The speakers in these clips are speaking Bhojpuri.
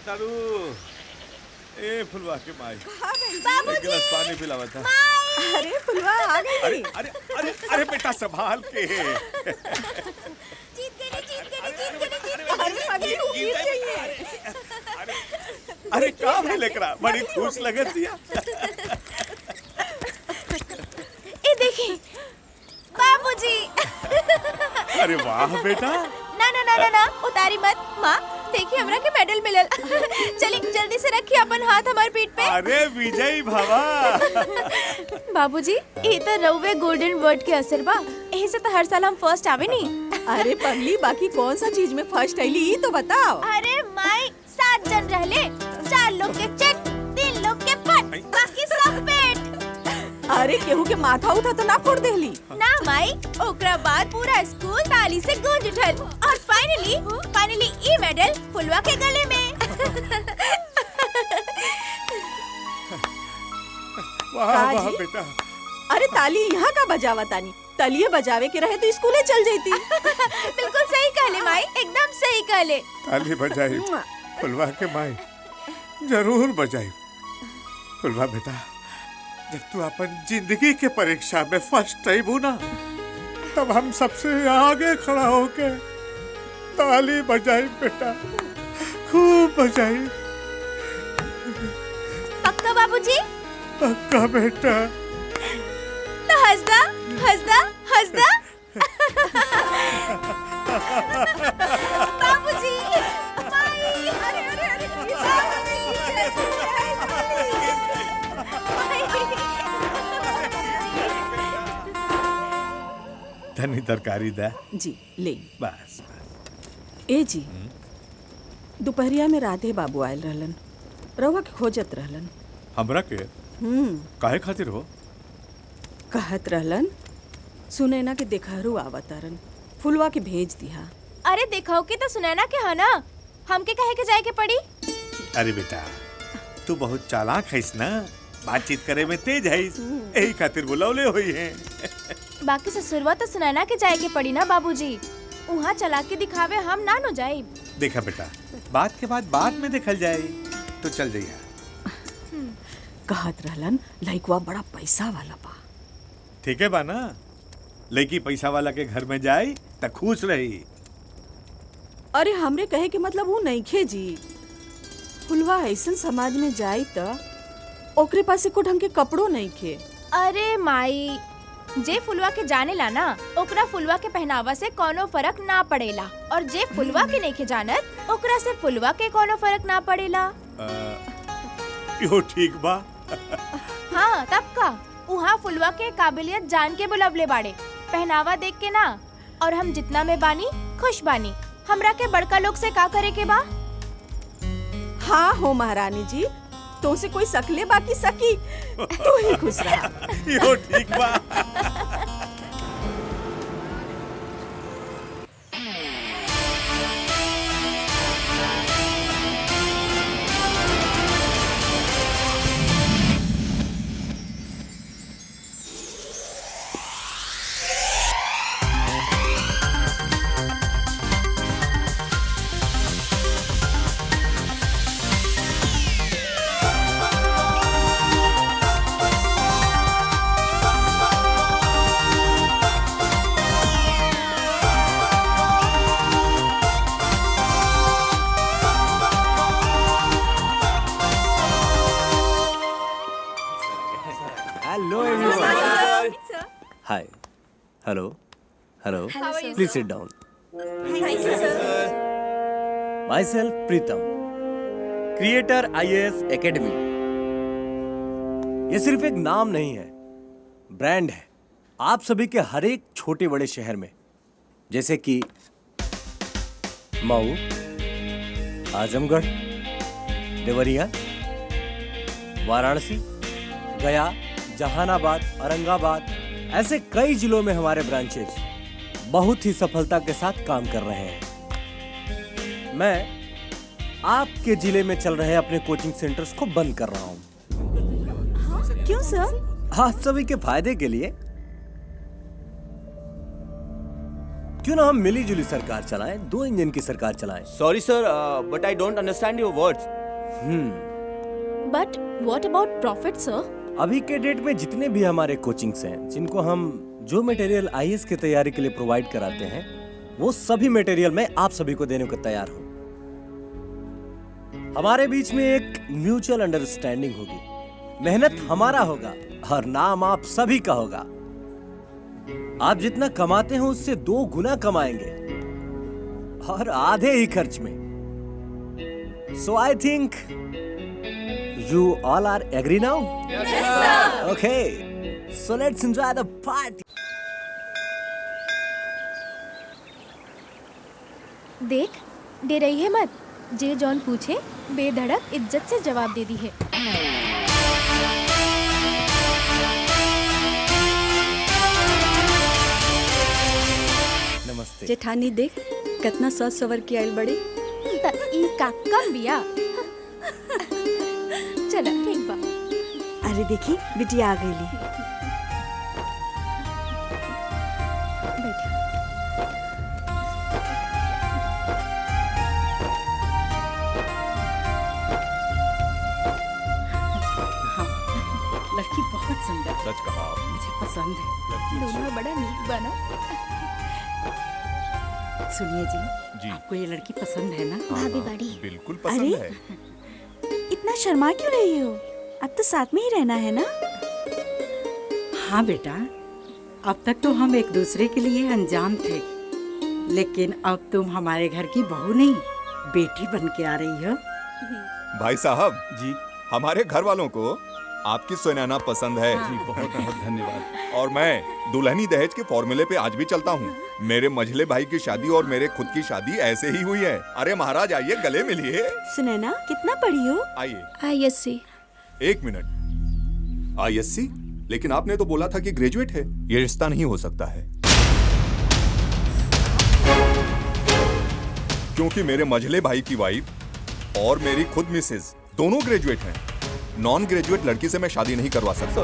तारू। ए फुलवा के माई, बाबूजी, एक गिलास पानी पिलावा था। अरे फुलवा आ गई। अरे अरे अरे अरे बेटा संभाल के। जीत गई। अरे अगली उम्मीद चाहिए। अरे क्या भी लेकरा बड़ी खुश लगे दिया। ए देखी बाबूजी। अरे वाह बेटा। ना उतारी मत माँ। देखिए हमरा के मेडल मिलल। चली जल्दी से रखिए अपन हाथ हमार पीठ पे। अरे विजय भवा। बाबूजी ये तो रउवे गोल्डन वर्ड के असर बा। यही से तो हर साल हम फर्स्ट आवे नी। अरे पगली बाकी कौन सा चीज में फर्स्ट आईली तो बताओ। अरे माई 7 जन रहले, 4 लोग के चेक, 3 लोग के पट, बाकी सब पेट। अरे केहू के माथा उठा तो ना फोड़ देली। ना माई ओकरा बाद पूरा स्कूल ताली से गूंज उठल और फाइनली ई मेडल फुलवा के गले में। वाह वाह बेटा। अरे ताली यहाँ का बजावा तानी, तलिए बजावे के रहे तो स्कूले चल जाती। बिल्कुल सही कहले माई, एकदम सही कहले। ताली बजाई फुलवा के माई, जरूर बजाई। फुलवा बेटा जब तू अपन जिंदगी के परीक्षा में फर्स्ट आईबू ना, तब हम सबसे आगे खड़ा होके ताली बजाई बेटा, खूब बजाई। पक्का बाबूजी? पक्का बेटा। तो हंसदा हंसदा हंसदा। बाबूजी माई, अरे अरे अरे धनी तरकारी दा जी ले। बस। ए जी दोपहरिया में राधे बाबू आयल रहलन, रउआ के खोजत रहलन। हमरा के काहे खातिर हो? कहत रहलन सुनैना के देखारू आवतारन, फुलवा के भेज दिया। अरे देखो कि तो सुनैना के है ना, हमके कहे के जाए के पड़ी। अरे बेटा तू बहुत चालाक हैस ना, बातचीत करे में तेज हैस, यही खातिर बुलावले हुई है। बाकी ससुरवा तो सुनैना के जाए के पड़ी ना बाबूजी, वहाँ चला के दिखावे हम ना नो जाए। देखा बेटा बात के बाद में देखल जाए, तो चल जाइए। कहत रहलन लइकवा बड़ा पैसा वाला बा। ठीक है बा ना, लड़की पैसा वाला के घर में जाए त खुश रही। अरे हमरे कहे के मतलब वो नइखे जी, फुलवा ऐसन समाज में जाई त ओकरे पास एको ढंग के कपड़ो नइखे। अरे माई जे फुलवा के जाने ला ना, ओकरा फुलवा के पहनावा से कोनो फर्क ना पड़ेला, और जे फुलवा के नहीं के जानत ओकरा से फुलवा के कोनो फर्क ना पड़ेला। यो ठीक बा। हाँ तब का उहाँ फुलवा के काबिलियत जान के बुलवले बाड़े, पहनावा देख के ना। और हम जितना में बानी खुश बानी, हमरा के बड़का लोग से का करे के बा। हाँ हो महारानी जी, तो से कोई सकले बाकी सकी, तू ही खुश रहा। यो ठीक बा। Hi. Hello. Hello. Please sit down. Thank you, sir. Myself Pritam, Creator IAS Academy. ये सिर्फ एक नाम नहीं है, ब्रांड है आप सभी के हर एक छोटे बड़े शहर में, जैसे कि मऊ, आजमगढ़, देवरिया, वाराणसी, गया, जहानाबाद, औरंगाबाद, ऐसे कई जिलों में हमारे ब्रांचेस बहुत ही सफलता के साथ काम कर रहे हैं। मैं आपके जिले में चल रहे अपने कोचिंग सेंटर्स को बंद कर रहा हूँ। क्यों सर? आप सभी के फायदे के लिए। क्यों ना हम मिली जुली सरकार चलाएं, 2 इंजन की सरकार चलाएं। Sorry sir, but I don't understand your words. But what about profit sir? अभी के डेट में जितने भी हमारे कोचिंग्स हैं, जिनको हम जो मटेरियल आईएएस की तैयारी के लिए प्रोवाइड कराते हैं, वो सभी मटेरियल मैं आप सभी को देने को तैयार हूं। हमारे बीच में एक म्यूचुअल अंडरस्टैंडिंग होगी, मेहनत हमारा होगा और नाम आप सभी का होगा। आप जितना कमाते हैं उससे 2 गुना कमाएंगे और आधे ही खर्च में। So I think you all are agree now? Yes, sir. Okay, so let's enjoy the party. देख, डे रही है मत। जे जॉन पूछे बेधड़क इज्जत से जवाब दे दी है। नमस्ते। जेठानी देख कितना सज सवर की आइल बड़ी। त ई का कम बिया। चला ठीक बा। अरे देखी बिटिया आ गईली। बैठ। हाँ, लड़की बहुत सुंदर, सच कहा आपने। मुझे पसंद है। दोनों बड़ा नीक बना। सुनिए जी, जी। आपको ये लड़की पसंद है ना? भाभी बड़ी। बिल्कुल पसंद अरे? है। इतना शर्मा क्यों रही हो? अब तो साथ में ही रहना है ना? हाँ बेटा, अब तक तो हम एक दूसरे के लिए अनजान थे, लेकिन अब तुम हमारे घर की बहू नहीं, बेटी बन के आ रही हो। भाई साहब जी हमारे घर वालों को आपकी सुनैना पसंद है। जी बहुत बहुत धन्यवाद। और मैं दुल्हनी दहेज के फॉर्मूले पे आज भी चलता हूँ। मेरे मझले भाई की शादी और मेरे खुद की शादी ऐसे ही हुई है। अरे महाराज आइए, गले मिलिए। सुनैना कितना पढ़ी हो? आइए। ISC। 1 मिनट। ISC? लेकिन आपने तो बोला था कि ग्रेजुएट है। ये रिश्ता नहीं हो सकता है, क्योंकि मेरे मझले भाई की वाइफ और मेरी खुद मिसेज दोनों ग्रेजुएट हैं। नॉन ग्रेजुएट लड़की से मैं शादी नहीं करवा सकता।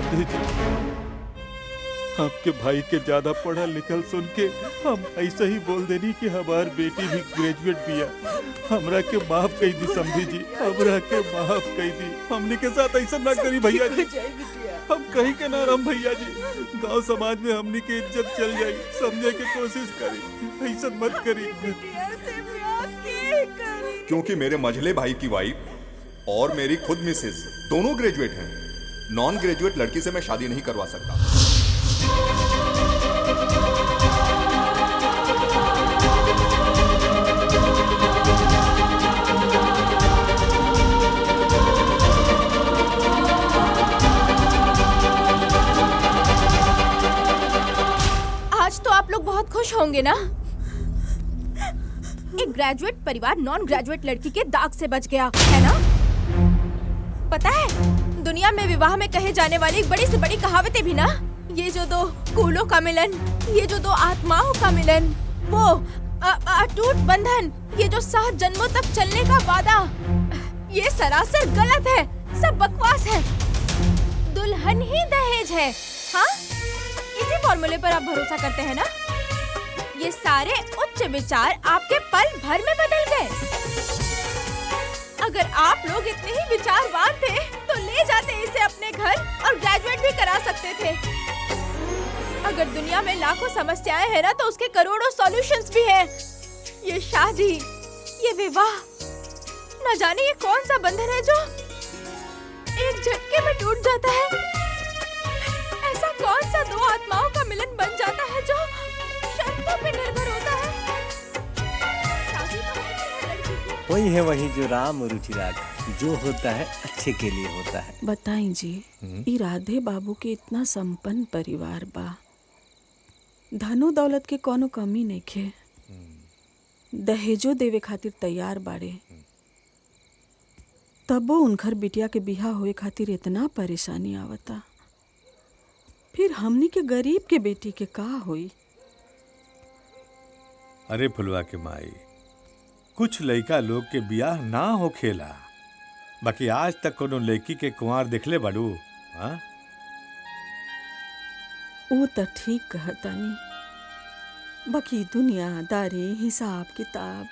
आपके भाई के ज्यादा पढ़ा लिखल सुन के हम ऐसा ही बोल देनी कि हमार बेटी भी ग्रेजुएट भी है। हमरा के माफ कही दी समझी जी, हमरा के माफ कही दी। हमने के साथ ऐसा ना करी भैया जी। हम कहीं के ना रम भैया जी। गांव समाज में हमने की इज्जत चल जाई, समझे की कोशिश करी, ऐसा मत करी। क्योंकि मेरे मझले भाई की वाइफ और मेरी खुद मिसेज दोनों ग्रेजुएट हैं। नॉन ग्रेजुएट लड़की से मैं शादी नहीं करवा सकता। आज तो आप लोग बहुत खुश होंगे ना? एक ग्रेजुएट परिवार नॉन ग्रेजुएट लड़की के दाग से बच गया है ना? पता है, दुनिया में विवाह में कहे जाने वाली बड़ी से बड़ी कहावतें भी ना, ये जो 2 कूलों का मिलन, ये जो 2 आत्माओं का मिलन, वो अटूट बंधन, ये जो 7 जन्मों तक चलने का वादा, ये सरासर गलत है, सब बकवास है। दुल्हन ही दहेज है। हाँ, इसी फॉर्मूले पर आप भरोसा करते हैं ना? ये सारे उच्च विचार आपके पल भर में बदल गए। अगर आप लोग इतने ही विचारवान थे तो ले जाते इसे अपने घर और ग्रेजुएट भी करा सकते थे। अगर दुनिया में लाखों समस्याएं हैं ना, तो उसके करोड़ों सॉल्यूशंस भी हैं। ये शादी, ये विवाह, न जाने ये कौन सा बंधन है जो एक झटके में टूट जाता है। ऐसा कौन सा 2 आत्माओं का मिलन बन जाता है जो शर्तों पे निर्भर होता है। शादी तो होती है लड़की की। वही जो राम रुचि राग, जो होता है अच्छे के लिए होता है। बताई जी, ई राधे बाबू के इतना संपन्न परिवार बा, धनो दौलत के कोनो कमी नहीं खे, दहेजो देवे खातिर तैयार बाड़े, तबो उनकर बिटिया के बिहा होए खातिर इतना परेशानी आवता। फिर हमनी के गरीब के बेटी के का होई? अरे फुलवा के माई, कुछ लड़का लोग के बियाह ना हो खेला, बाकी आज तक कोनो लड़की के कुंवार देखले बाड़ू? हाँ, वो तो ठीक कहतानी, बाकी दुनियादारी हिसाब किताब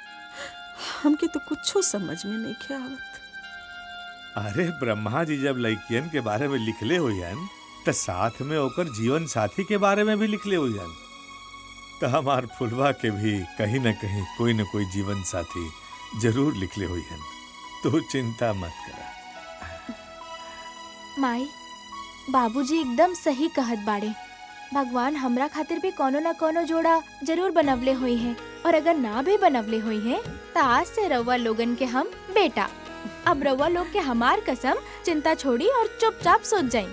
हमके तो कुछो समझ में नहीं आवत। अरे ब्रह्मा जी जब लड़कियन के बारे में लिखले हुईन तो साथ में ओकर जीवन साथी के बारे में भी लिखले हुईन, तो हमार फुलवा के भी कहीं न कहीं कोई न कोई जीवन साथी जरूर लिखले हुईन। तू चिंता मत करा। माई, बाबूजी एकदम सही कहत बाड़े। भगवान हमरा खातिर भी कोनो न कोनो जोड़ा जरूर बनवले हुई है, और अगर ना भी बनवले हुई है तो आज से रउआ लोगन के हम बेटा। अब रउआ लोग के हमार कसम, चिंता छोड़ी और चुपचाप सोच जाई।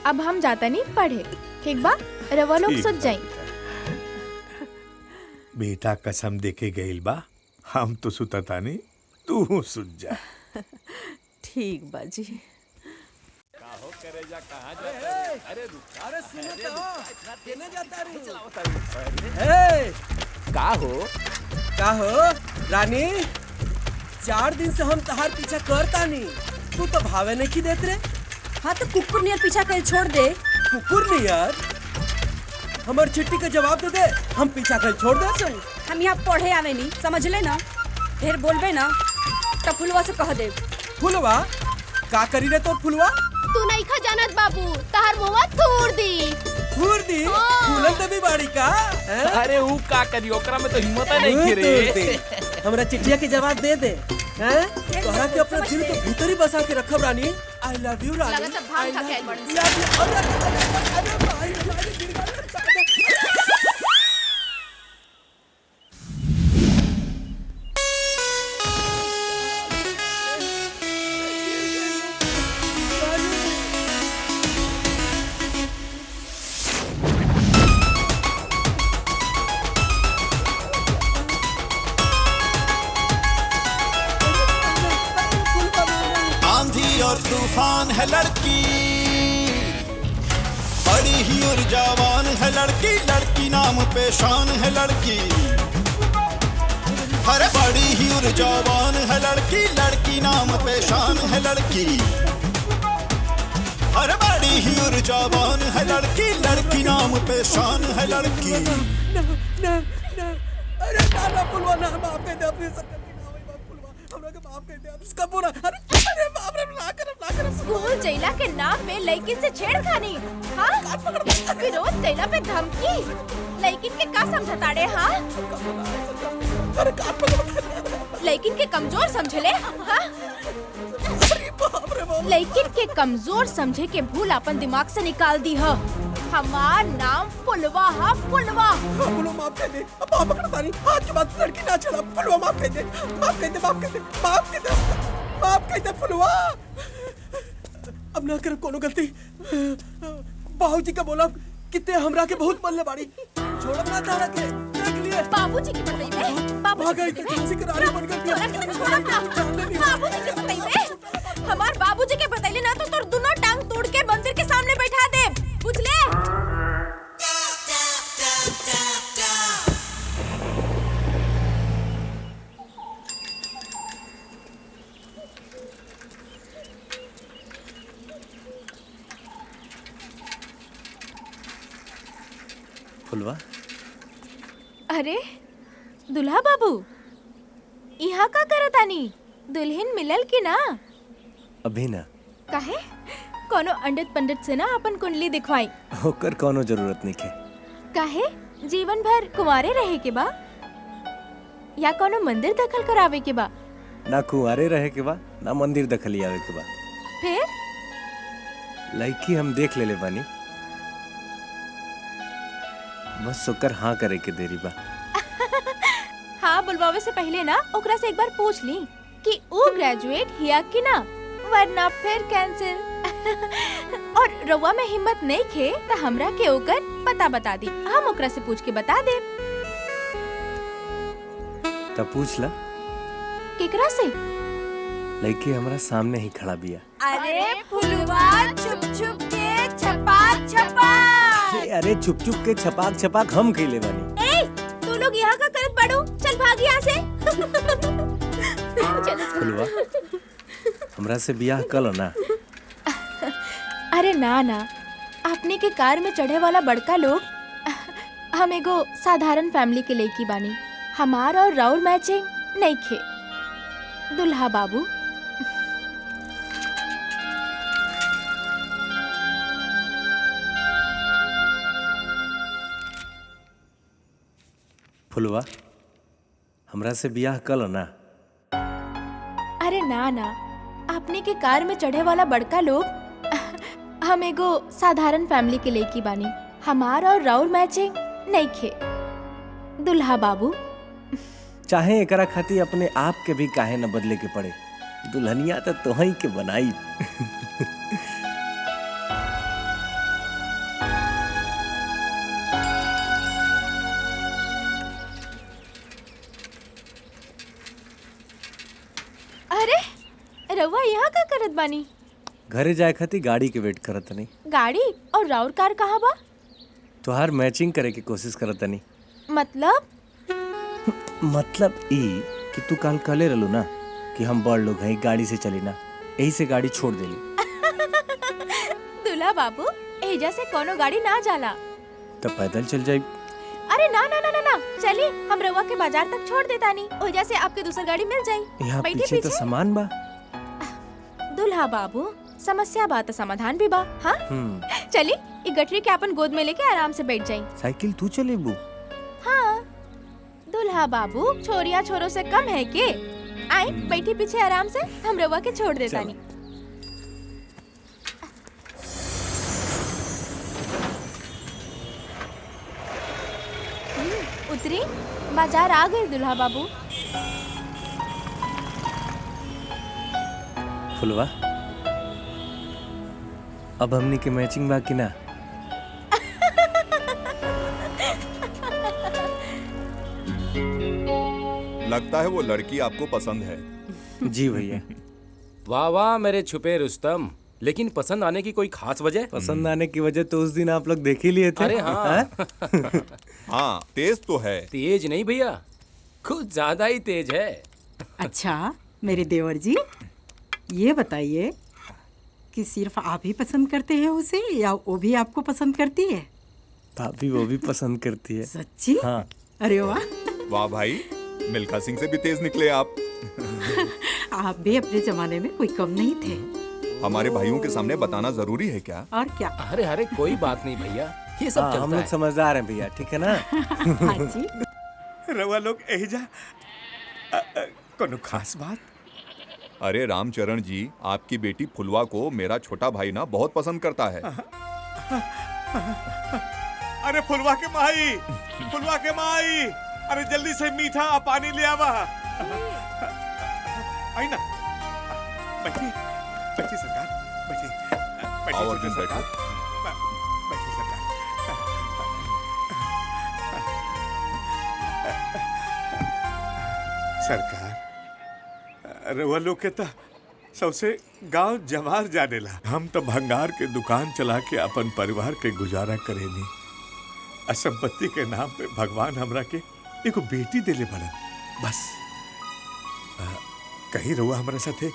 अब हम जाता नहीं पढ़े, ठीक बा? रउआ लोग सोच जाई। बेटा कसम देके गईल बा, हम तो सुतता नहीं, तू सुत जा। ठीक बाजी। का हो रानी, 4 दिन से हम तहार पीछा करता नहीं, तू तो भावे नहीं की देत रे। हाँ तो कुकुर नियर पीछा कर छोड़ दे। कुकुर नहीं यार, हमार चिट्ठी का जवाब दे दे, हम पीछा कर छोड़ दे। सुन, हम यहाँ पढ़े आवे नहीं, समझ ले ना। ढेर बोलबे ना तो फुलवा से कह दे। फुलवा का करी रे तोर फुलवा? तू नहीं खा जानत बाबू, तहार मुआ तोड़ दी। फूर दी फूलन तभी बाड़ी का। अरे वो का करी, ओकरा में तो हिम्मत नहीं थी रे। हमरा चिट्ठिया के जवाब दे दे। हैं तोहरा के अपना दिल के भीतर ही बसा के रखब रानी। आई लव यू रानी। लगत भांग खा के आइल बड़न। अरे भाई और तूफान है लड़की, बड़ी ही ऊर्जावान है लड़की, लड़की नाम पे शान है लड़की। अरे बड़ी ही ऊर्जावान है लड़की, लड़की नाम पे शान है लड़की। अरे बड़ी ही ऊर्जावान है लड़की, लड़की नाम पे शान है लड़की। अरे नाना फुलवा ना माफ कर दे, अपनी सब माफ कर दे इसका पूरा। अरे बाप रे, ला कर स्कूल जैला के नाम पे लड़की से छेड़खानी, हाँ? विरोध कैला पे धमकी, लड़किन के का समझताड़े? हाँ, लड़किन के कमजोर समझले, हाँ? लड़किन के कमजोर समझे के भूल अपन दिमाग से निकाल दी है। हमार नाम फुलवा है, फुलवा। फुलवा माफ कर दे, अब पकड़ता नहीं, आज के बाद लड़की ना चला। फुलवा माफ कर दे, माफ कर दे, माफ कर दे, माफ कर दे, माफ कर दे फुलवा। अब ना कर कोनो गलती। बाबूजी का बोला कितने हमरा के बहुत मल्ले बाड़ी, छोड़ब ना तारा के, देख लिए। बाबूजी की बताइए, बाबूजी की बताइए, हमार बाबूजी के बताइए ना तो तोर दोनों टांग तोड़ के मंदिर के सामने बैठा दे, बुझले? फुलवा, अरे दुल्हा बाबू, यहाँ का करतानी? दुल्हन मिलल की ना? अभी ना। काहे? कोनो अंडित पंडित से ना अपन कुंडली दिखवाई। होकर कोनो जरूरत नहीं है। काहे? जीवन भर कुंवारे रहे के बा या कोनो मंदिर दखल करावे के बा? ना कुंवारे रहे के बा, ना मंदिर दखल आवे के बा। फिर लड़की हम देख ले बानी, बस ओकर हाँ करे के देरी बा। हाँ बुलवावे से पहले ना ओकरा से एक बार पूछ ली कि वो ग्रेजुएट हिया कि ना, वरना फिर कैंसिल। और रउआ में हिम्मत नहीं खे तो हमरा के ओकर पता बता दी, हम ओकरा से पूछ के बता दे। तब पूछ ला। केकरा से? लड़की हमारा सामने ही खड़ा बिया। अरे फुलवा, छुप छुप के छपाक छपाक। अरे छुप छुप के छपाक छपाक हम कइले बानी। ए, तू लोग यहाँ का करत बाड़ू? चल भाग यहाँ से। फुलवा, हमरा से बियाह कल ना। अरे ना ना, अपने के कार में चढ़े वाला बड़का लोग हम एगो साधारण फैमिली के लड़की बानी। हमार और राउर मैचिंग नहीं खे। दुल्हा बाबू। फुलवा, हमरा से बियाह कल ना। अरे ना ना, आपने के कार में चढ़े वाला बड़का लोग। हम एगो साधारण फैमिली के लड़की बानी। हमार और राउर मैचिंग नहीं खे। दुल्हा बाबू। चाहे एकरा खातिर अपने आप के भी काहे न बदले के पड़े, दुल्हनिया तो तोहही के बनाई। अरे रउआ यहाँ का करत बानी? घरे जाए खातिर गाड़ी के वेट करत तनी। गाड़ी और राउर कार कहाँ बा? तोहार मैचिंग करे के कोशिश करत तनी। मतलब ई कि तू काल कहले रहलू ना कि हम बड़ लोग हैं, गाड़ी से चली ना, यही से गाड़ी छोड़ देली। दुल्हा बाबू, एजा से कोनो गाड़ी ना जाला। तो पैदल चल जाई। अरे ना ना ना ना ना, चली हम रउआ के बाजार तक छोड़ देता नहीं। ओजा से आपके दूसर गाड़ी मिल जाई। यहाँ बैठी पीछे तो सामान बा। दुल्हा बाबू, समस्या बा तो समाधान भी बा। हाँ चली, ई गठरी के अपन गोद में लेके आराम से बैठ जाई। साइकिल तू चलेबू? हाँ दुल्हा बाबू, छोरिया छोरों से कम है के? आई बैठी पीछे आराम से, हम रउआ के छोड़ देता नहीं। उतरी, बाजार आ गए दुल्हा बाबू। फुलवा, अब हमनी के मैचिंग बा कि ना? लगता है वो लड़की आपको पसंद है। जी भैया। वाह वाह मेरे छुपे रुस्तम, लेकिन पसंद आने की कोई खास वजह? पसंद आने की वजह तो उस दिन आप लोग देख ही लिए थे। अरे हाँ। हाँ तेज तो है। तेज नहीं भैया, कुछ ज्यादा ही तेज है। अच्छा मेरे देवर जी, ये बताइए कि सिर्फ आप ही पसंद करते हैं उसे या वो भी आपको पसंद करती है? भाभी वो भी पसंद करती है। सच्ची? हाँ। अरे वाह। वाह भाई, मिल्खा सिंह से भी तेज निकले आप। आप भी अपने जमाने में कोई कम नहीं थे। हमारे भाइयों के सामने बताना जरूरी है क्या? और क्या? अरे अरे कोई बात नहीं भैया, ये सब चलता हम लोग है। समझदार हैं भैया, ठीक है ना? हाँ जी। रवा लोग एहिजा कोनो खास बात? अरे रामचरण जी, आपकी बेटी फुलवा को मेरा छोटा भाई ना बहुत पसंद करता है। अरे फुलवा के माई, फुलवा के माई, अरे जल्दी से मीठा पानी ले आवा। आई ना, बैठी बैठी सरकार, बैठी बैठी आओ अर्जुन, सरकार, बैठी सरकार। सरकार, रवा लोग के ता सबसे गांव जवार जानेला। हम तो भंगार के दुकान चला के अपन परिवार के गुजारा करेनी। असंपत्ति के नाम पे भगवान हमरा के एगो बेटी देले बड़न, बस। कहीं रहुआ हमारे साथे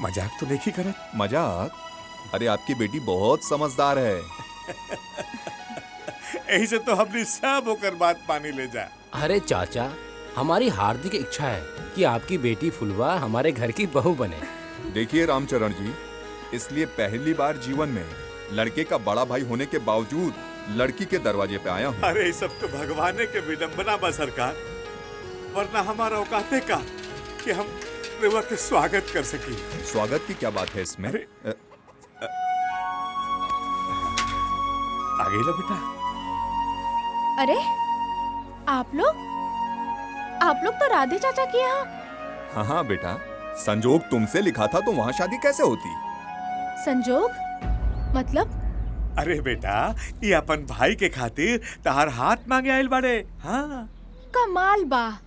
मजाक तो नहीं करत? मजाक? अरे आपकी बेटी बहुत समझदार है। यही से तो हमने सब होकर बात पानी ले जा। अरे चाचा, हमारी हार्दिक इच्छा है कि आपकी बेटी फुलवा हमारे घर की बहू बने। देखिए रामचरण जी, इसलिए पहली बार जीवन में लड़के का बड़ा भाई होने के बावजूद लड़की के दरवाजे पे आया हूँ। अरे सब तो भगवान के विडंबना बा सरकार, वरना हमारा औकाते का कि हम रहुआ के स्वागत कर सकी। स्वागत की क्या बात है इसमें? आगे ला बेटा। अरे आप लोग तो राधे चाचा के यहाँ। हाँ हाँ बेटा, संजोग तुमसे लिखा था तो वहाँ शादी कैसे होती? संजोग मतलब? अरे बेटा, ये अपन भाई के खातिर तहार हाथ मांगे आयल बाड़े। हाँ कमाल बा,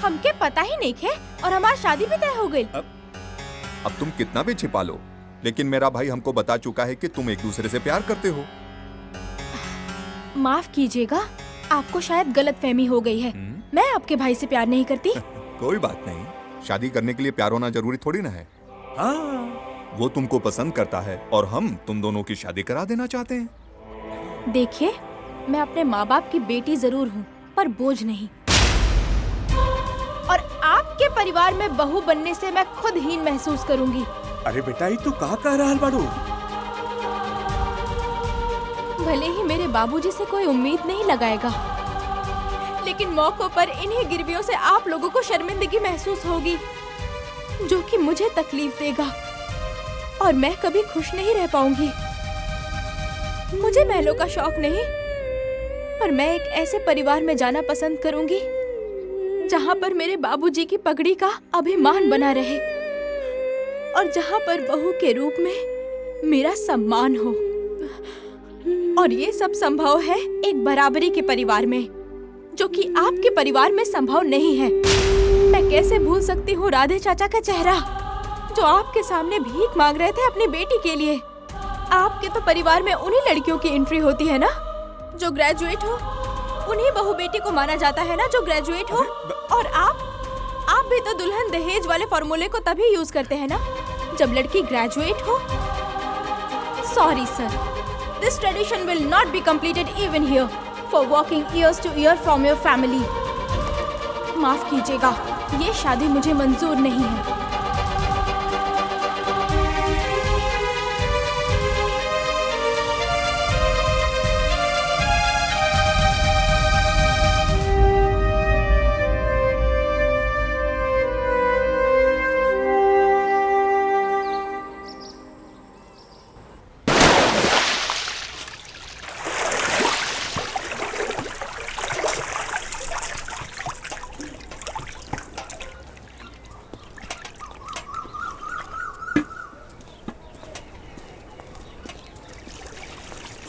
हमके पता ही नहीं थे और हमारी शादी भी तय हो गई। अब तुम कितना भी छिपा लो, लेकिन मेरा भाई हमको बता चुका है कि तुम एक दूसरे से प्यार करते हो। माफ कीजिएगा, आपको शायद गलतफहमी हो गई है। मैं आपके भाई से प्यार नहीं करती। कोई बात नहीं, शादी करने के लिए प्यार होना जरूरी थोड़ी ना है। हाँ। वो तुमको पसंद करता है और हम तुम दोनों की शादी करा देना चाहते हैं। देखिए, मैं अपने माँ बाप की बेटी जरूर हूँ, पर बोझ नहीं। और आपके परिवार में बहू बनने से मैं खुद हीन महसूस करूंगी। अरे बेटा, ये तू कहाँ कह रहा है बाड़ू? भले ही मेरे बाबूजी से कोई उम्मीद नहीं लगाएगा, लेकिन मौकों पर इन्हीं गिरवियों से आप लोगों को शर्मिंदगी महसूस होगी, जो कि मुझे तकलीफ देगा और मैं कभी खुश नहीं रह पाऊंगी। मुझे महलों का शौक नहीं, पर मैं एक ऐसे परिवार में जाना पसंद करूंगी जहां पर मेरे बाबूजी की पगड़ी का अभिमान बना रहे और जहां पर बहू के रूप में मेरा सम्मान हो। और ये सब संभव है एक बराबरी के परिवार में, जो कि आपके परिवार में संभव नहीं है। मैं कैसे भूल सकती हूँ राधे चाचा का चेहरा, जो आपके सामने भीख मांग रहे थे अपनी बेटी के लिए। आपके तो परिवार में उन्हीं लड़कियों की एंट्री होती है ना जो ग्रेजुएट हो, उन्हीं बहू बेटी को माना जाता है ना जो ग्रेजुएट हो। और आप भी तो दुल्हन दहेज वाले फॉर्मूले को तभी यूज करते हैं ना जब लड़की ग्रेजुएट हो। Sorry sir, this tradition will not be completed even here for walking years to year from your family. माफ कीजिएगा, ये शादी मुझे मंजूर नहीं है।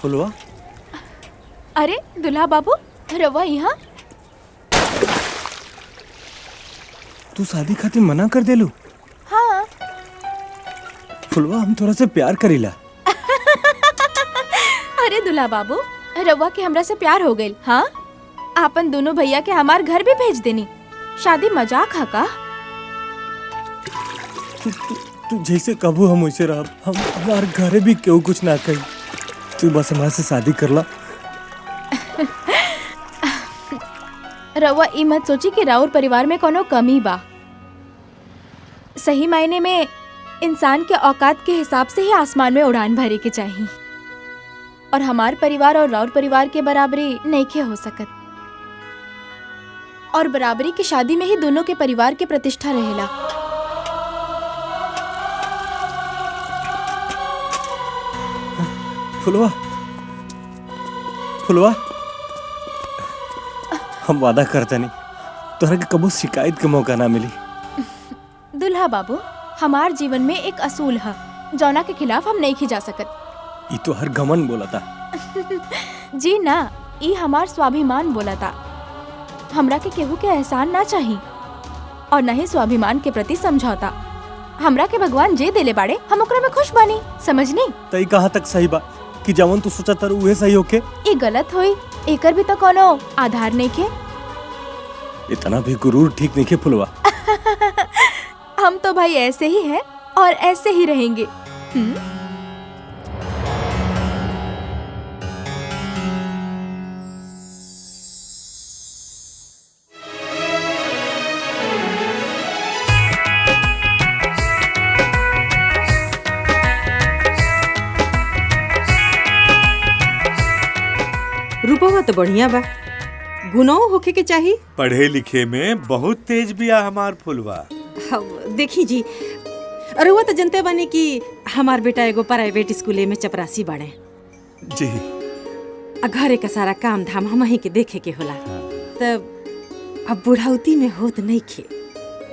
फुलवा, अरे दुल्हा बाबू, रवा यहाँ? तू शादी खातिर मना कर देलू? हाँ। फुलवा, हम थोड़ा से प्यार करीला। अरे दुल्हा बाबू, रवा के हमरा से प्यार हो गई। हाँ, आपन दोनों भैया के हमार घर भी भेज देनी। शादी मजाक है का? तू जैसे कबू हम वैसे रह। हम हमार घरे भी क्यों कुछ ना कही। तू बस हमारे से शादी कर ला। रवा ई मत सोची कि राउर परिवार में कोनो कमी बा। सही मायने में इंसान के औकात के हिसाब से ही आसमान में उड़ान भरे के चाहिए, और हमार परिवार और राउर परिवार के बराबरी नइखे हो सकत। और बराबरी की शादी में ही दोनों के परिवार के प्रतिष्ठा रहेला। फुलवा, फुलवा, हम वादा करते नहीं तोहरा के कबू शिकायत के मौका ना मिली। दुल्हा बाबू, हमार जीवन में एक असूल है जौना के खिलाफ हम नहीं खिजा सकत। ई तो हर घमन बोला था। जी ना, ई हमार स्वाभिमान बोला था। हमरा के केहू के एहसान ना चाहिए और न ही स्वाभिमान के प्रति समझौता। हमरा के भगवान जे देले बाड़े, हम ओकरा में खुश बानी। समझनी? तई कहाँ तक सही बा कि जवन तू सोचा तर उहे सही होके? ई गलत होई, एकर भी तो कोनो आधार नहीं के। इतना भी गुरूर ठीक नहीं के फुलवा। हम तो भाई ऐसे ही हैं और ऐसे ही रहेंगे। रूपवा तो बढ़िया बा, गुनाह होखे के चाहिए। पढ़े लिखे में बहुत तेज बिया हमार फुलवा। देखी जी, अरे वो तो जनते बानी कि हमार बेटा एगो प्राइवेट स्कूले में चपरासी बाड़े जी। घरे का सारा काम धाम हम ही के देखे के होला। तब अब बुढ़ाउती में होत नहीं खे।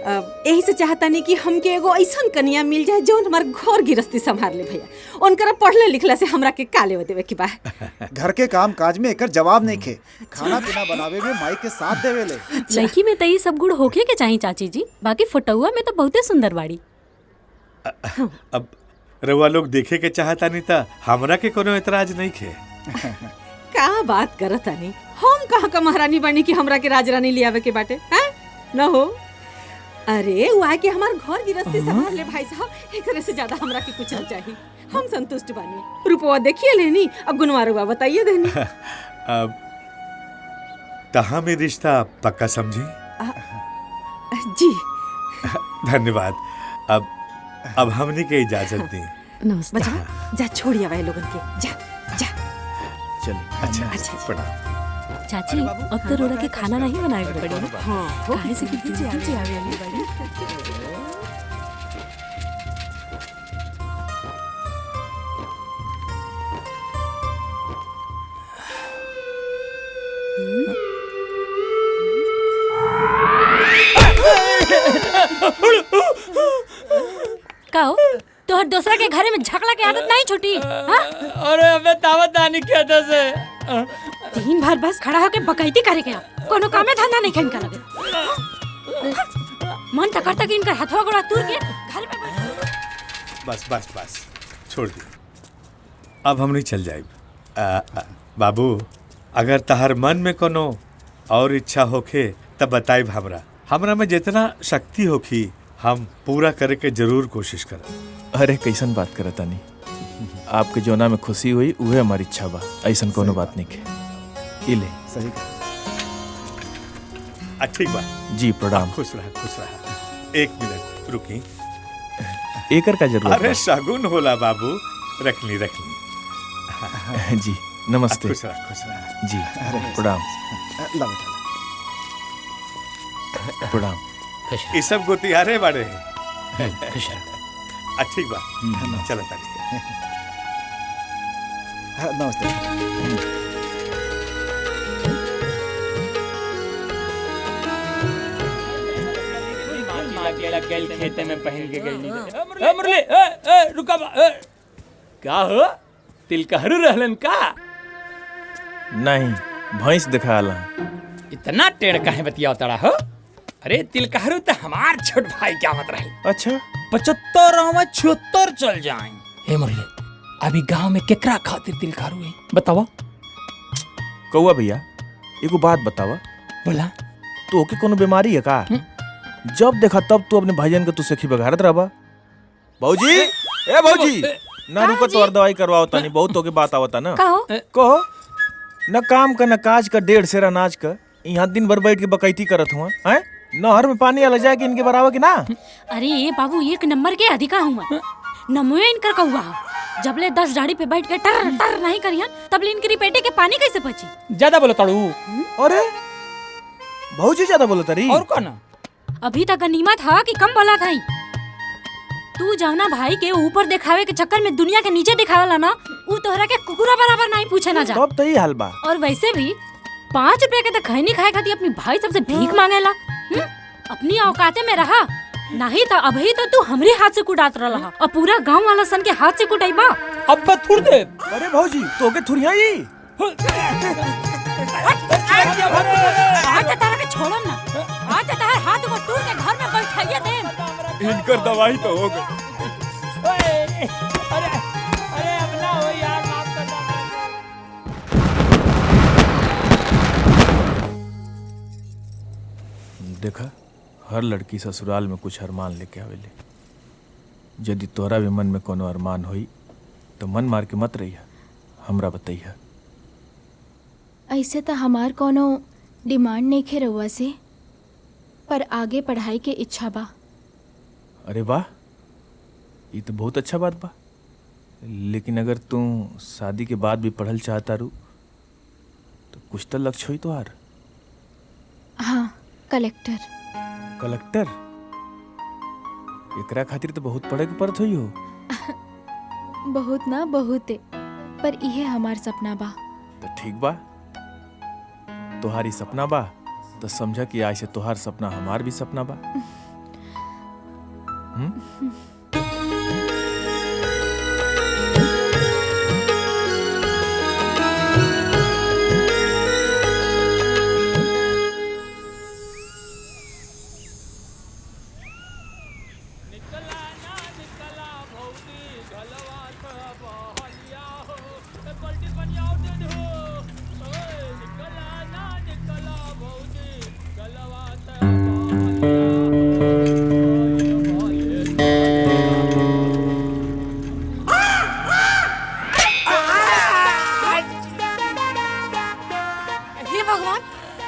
अब यही से चाहता नहीं कि हमके एगो ऐसन कन्या मिल जाए जो हमार घर गृहस्थी संभाल ले भैया। उनकर पढ़ले लिखला से हमरा के काले देवे की बा। घर के काम काज में एकर जवाब नहीं खे। खाना पीना बनावे में माई के साथ देवे ले। लड़की में तई सब गुण होके के चाहिए चाची जी। बाकी फोटोआ में तो बहुते सुंदर बाड़ी। अब रउआ लोग देखे के चाहता नहीं था, हमरा के कोनो एतराज नहीं खे। का बात करत नहीं, हम कहाँ का महारानी बनी कि हमरा के राजरानी लियावे के बाटे हैं? न हो। अरे वो आके हमार घर गृहस्थी संभाल ले भाई साहब। एकरे से ज्यादा हमरा के कुछ नहीं चाहिए। हम संतुष्ट बानी। रूपवा देखिए लेनी, अब गुणवा रुआ बताइए देनी। अब तहाँ में रिश्ता पक्का समझी। जी धन्यवाद। अब हमने के इजाजत दी। नमस्ते। जा छोड़िए भाई लोगन के, जा जा चलिए। अच्छा प्रणाम। चाची अब तो रोड़ा के खाना नहीं बनाए पड़े ना। हाँ काहे से कि पीछे आवे वाली बड़ी। काओ तोहर दूसरा के घरे में झगड़ा के आदत नहीं छूटी। अरे अबे दावत दानी के आदत से 3 बार बस खड़ा होके बकैती करे के कोनो काम में धंधा नहीं खेन का लगे। मन तक करता कि इनका हथवा गोड़ा तूर के घर में बस बस बस छोड़ दी। अब हम नहीं चल जाए। बाबू अगर तहर मन में कोनो और इच्छा होखे तब बताइब। हमरा में जितना शक्ति होखी हम पूरा करे के जरूर कोशिश करब। अरे कैसन बात करत तानी, आपके जोना में खुशी हुई उहे हमारी इच्छा बा, ऐसन कोनो बात नहीं के। इले सही ठीक बा जी प्रणाम। खुश रहा। 1 मिनट रुकी। एकर का जरूरत अरे शगुन होला बाबू, रखली जी नमस्ते। खुश रहा जी प्रणाम प्रणाम। ये सब गोतियारे बड़े हैं। ठीक बा चलो नमस्ते। खेते में पहन के गई मुरली रुका का हो तिलकहरू रहलन का नहीं भैंस दिखाला। इतना टेढ़ काहे बतिया तड़ा हो। अरे तिलकहरू तो हमार छोट भाई क्या मत रहे। अच्छा 75 चल जाए। हे मुरली अभी गांव में केकरा खातिर तिलकहरू है बतावा। कौआ भैया एगो बात बतावा। बोला तो के कोनो बीमारी है का? जब देखा तब तू अपने भाईजन के तू सेखी बघारत रहबा। भौजी ए भौजी ना रुको तोर दवाई करवाओ तानी, बहुत तो के बात आवता ना। कहो न काम का न काज का 1.5 सेर अनाज का यहाँ दिन भर बैठ के बकैती करत हुआ हैं। नहर में पानी आला जाए कि इनके बराबर की ना। अरे ये बाबू 1 नंबर के अधिका हुआ नमुए इनकर कौआ। जबले 10 गाड़ी पे बैठ के टर टर नहीं करियन तबले इनकी पेटे के पानी कैसे पची। ज्यादा बोलो तड़ू। अरे भौजी ज्यादा बोलो तरी और का ना। अभी तक गनीमत था कि कम बोला था। तू जाना भाई के ऊपर दिखावे के चक्कर में दुनिया के नीचे दिखावला ना, ऊ तोहरा के कुकुरा बराबर नहीं पूछे ना जा। तब तो ही हाल बा। और वैसे भी 5 रुपए के तो खैनी खाए खाती अपनी भाई सबसे भीख मांगेला। अपनी औकाते में रहा नहीं तो अभी तो तू हमरे हाथ से कुटात रहा और पूरा गांव वाला सन के हाथ से कुटाईबा। अब थुर दे। अरे भौजी तो के थुरियाई आज तारा के छोड़म ना। आज तारा हाथ को तोड़ के घर में बैठाइए दे। इनकर दवाई तो हो गई। अरे अपना हो यार माफ कर दो। देखा हर लड़की ससुराल में कुछ अरमान लेके आवेले। यदि तोरा भी मन में कोनो अरमान होई तो मन मार के मत रहिया, हमरा बताइया। ऐसे तो हमार कोनो डिमांड नहीं खे रहुआ से, पर आगे पढ़ाई के इच्छा बा। अरे वाह ये तो बहुत अच्छा बात बा। लेकिन अगर तू शादी के बाद भी पढ़ल चाहता रू तो कुछ तो लक्ष्य होई तोहार। हाँ कलेक्टर। कलेक्टर एकरा खातिर तो बहुत पढ़े के पड़त होई हो। बहुत ना बहुते, पर इहे हमार सपना बा। तो ठीक बा, तोहारी सपना बा तो समझा कि आज से तोहार सपना हमार भी सपना बा।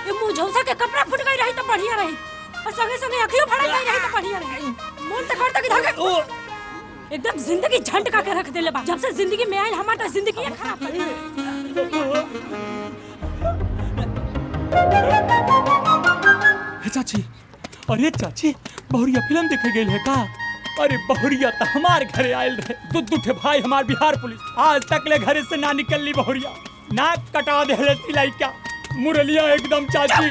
ये मुझौसा के कपड़ा फुट गई रही तो बढ़िया रही और संगे संगे अखियों फड़ गई रही तो बढ़िया रही। मन तक करता कि धागे एकदम जिंदगी झंडका के रख देले बा। जब से जिंदगी में आइल हमार जिंदगी खराब कर दिया। चाची, अरे चाची, बहुरिया फिल्म देखे गई है का? अरे बहुरिया तो हमारे घरे आयल रहे। दुठे भाई हमार बिहार पुलिस आज तक ले घरे से ना निकलली। बहुरिया नाक कटा दे सिलाई क्या मुरलिया एकदम चाची।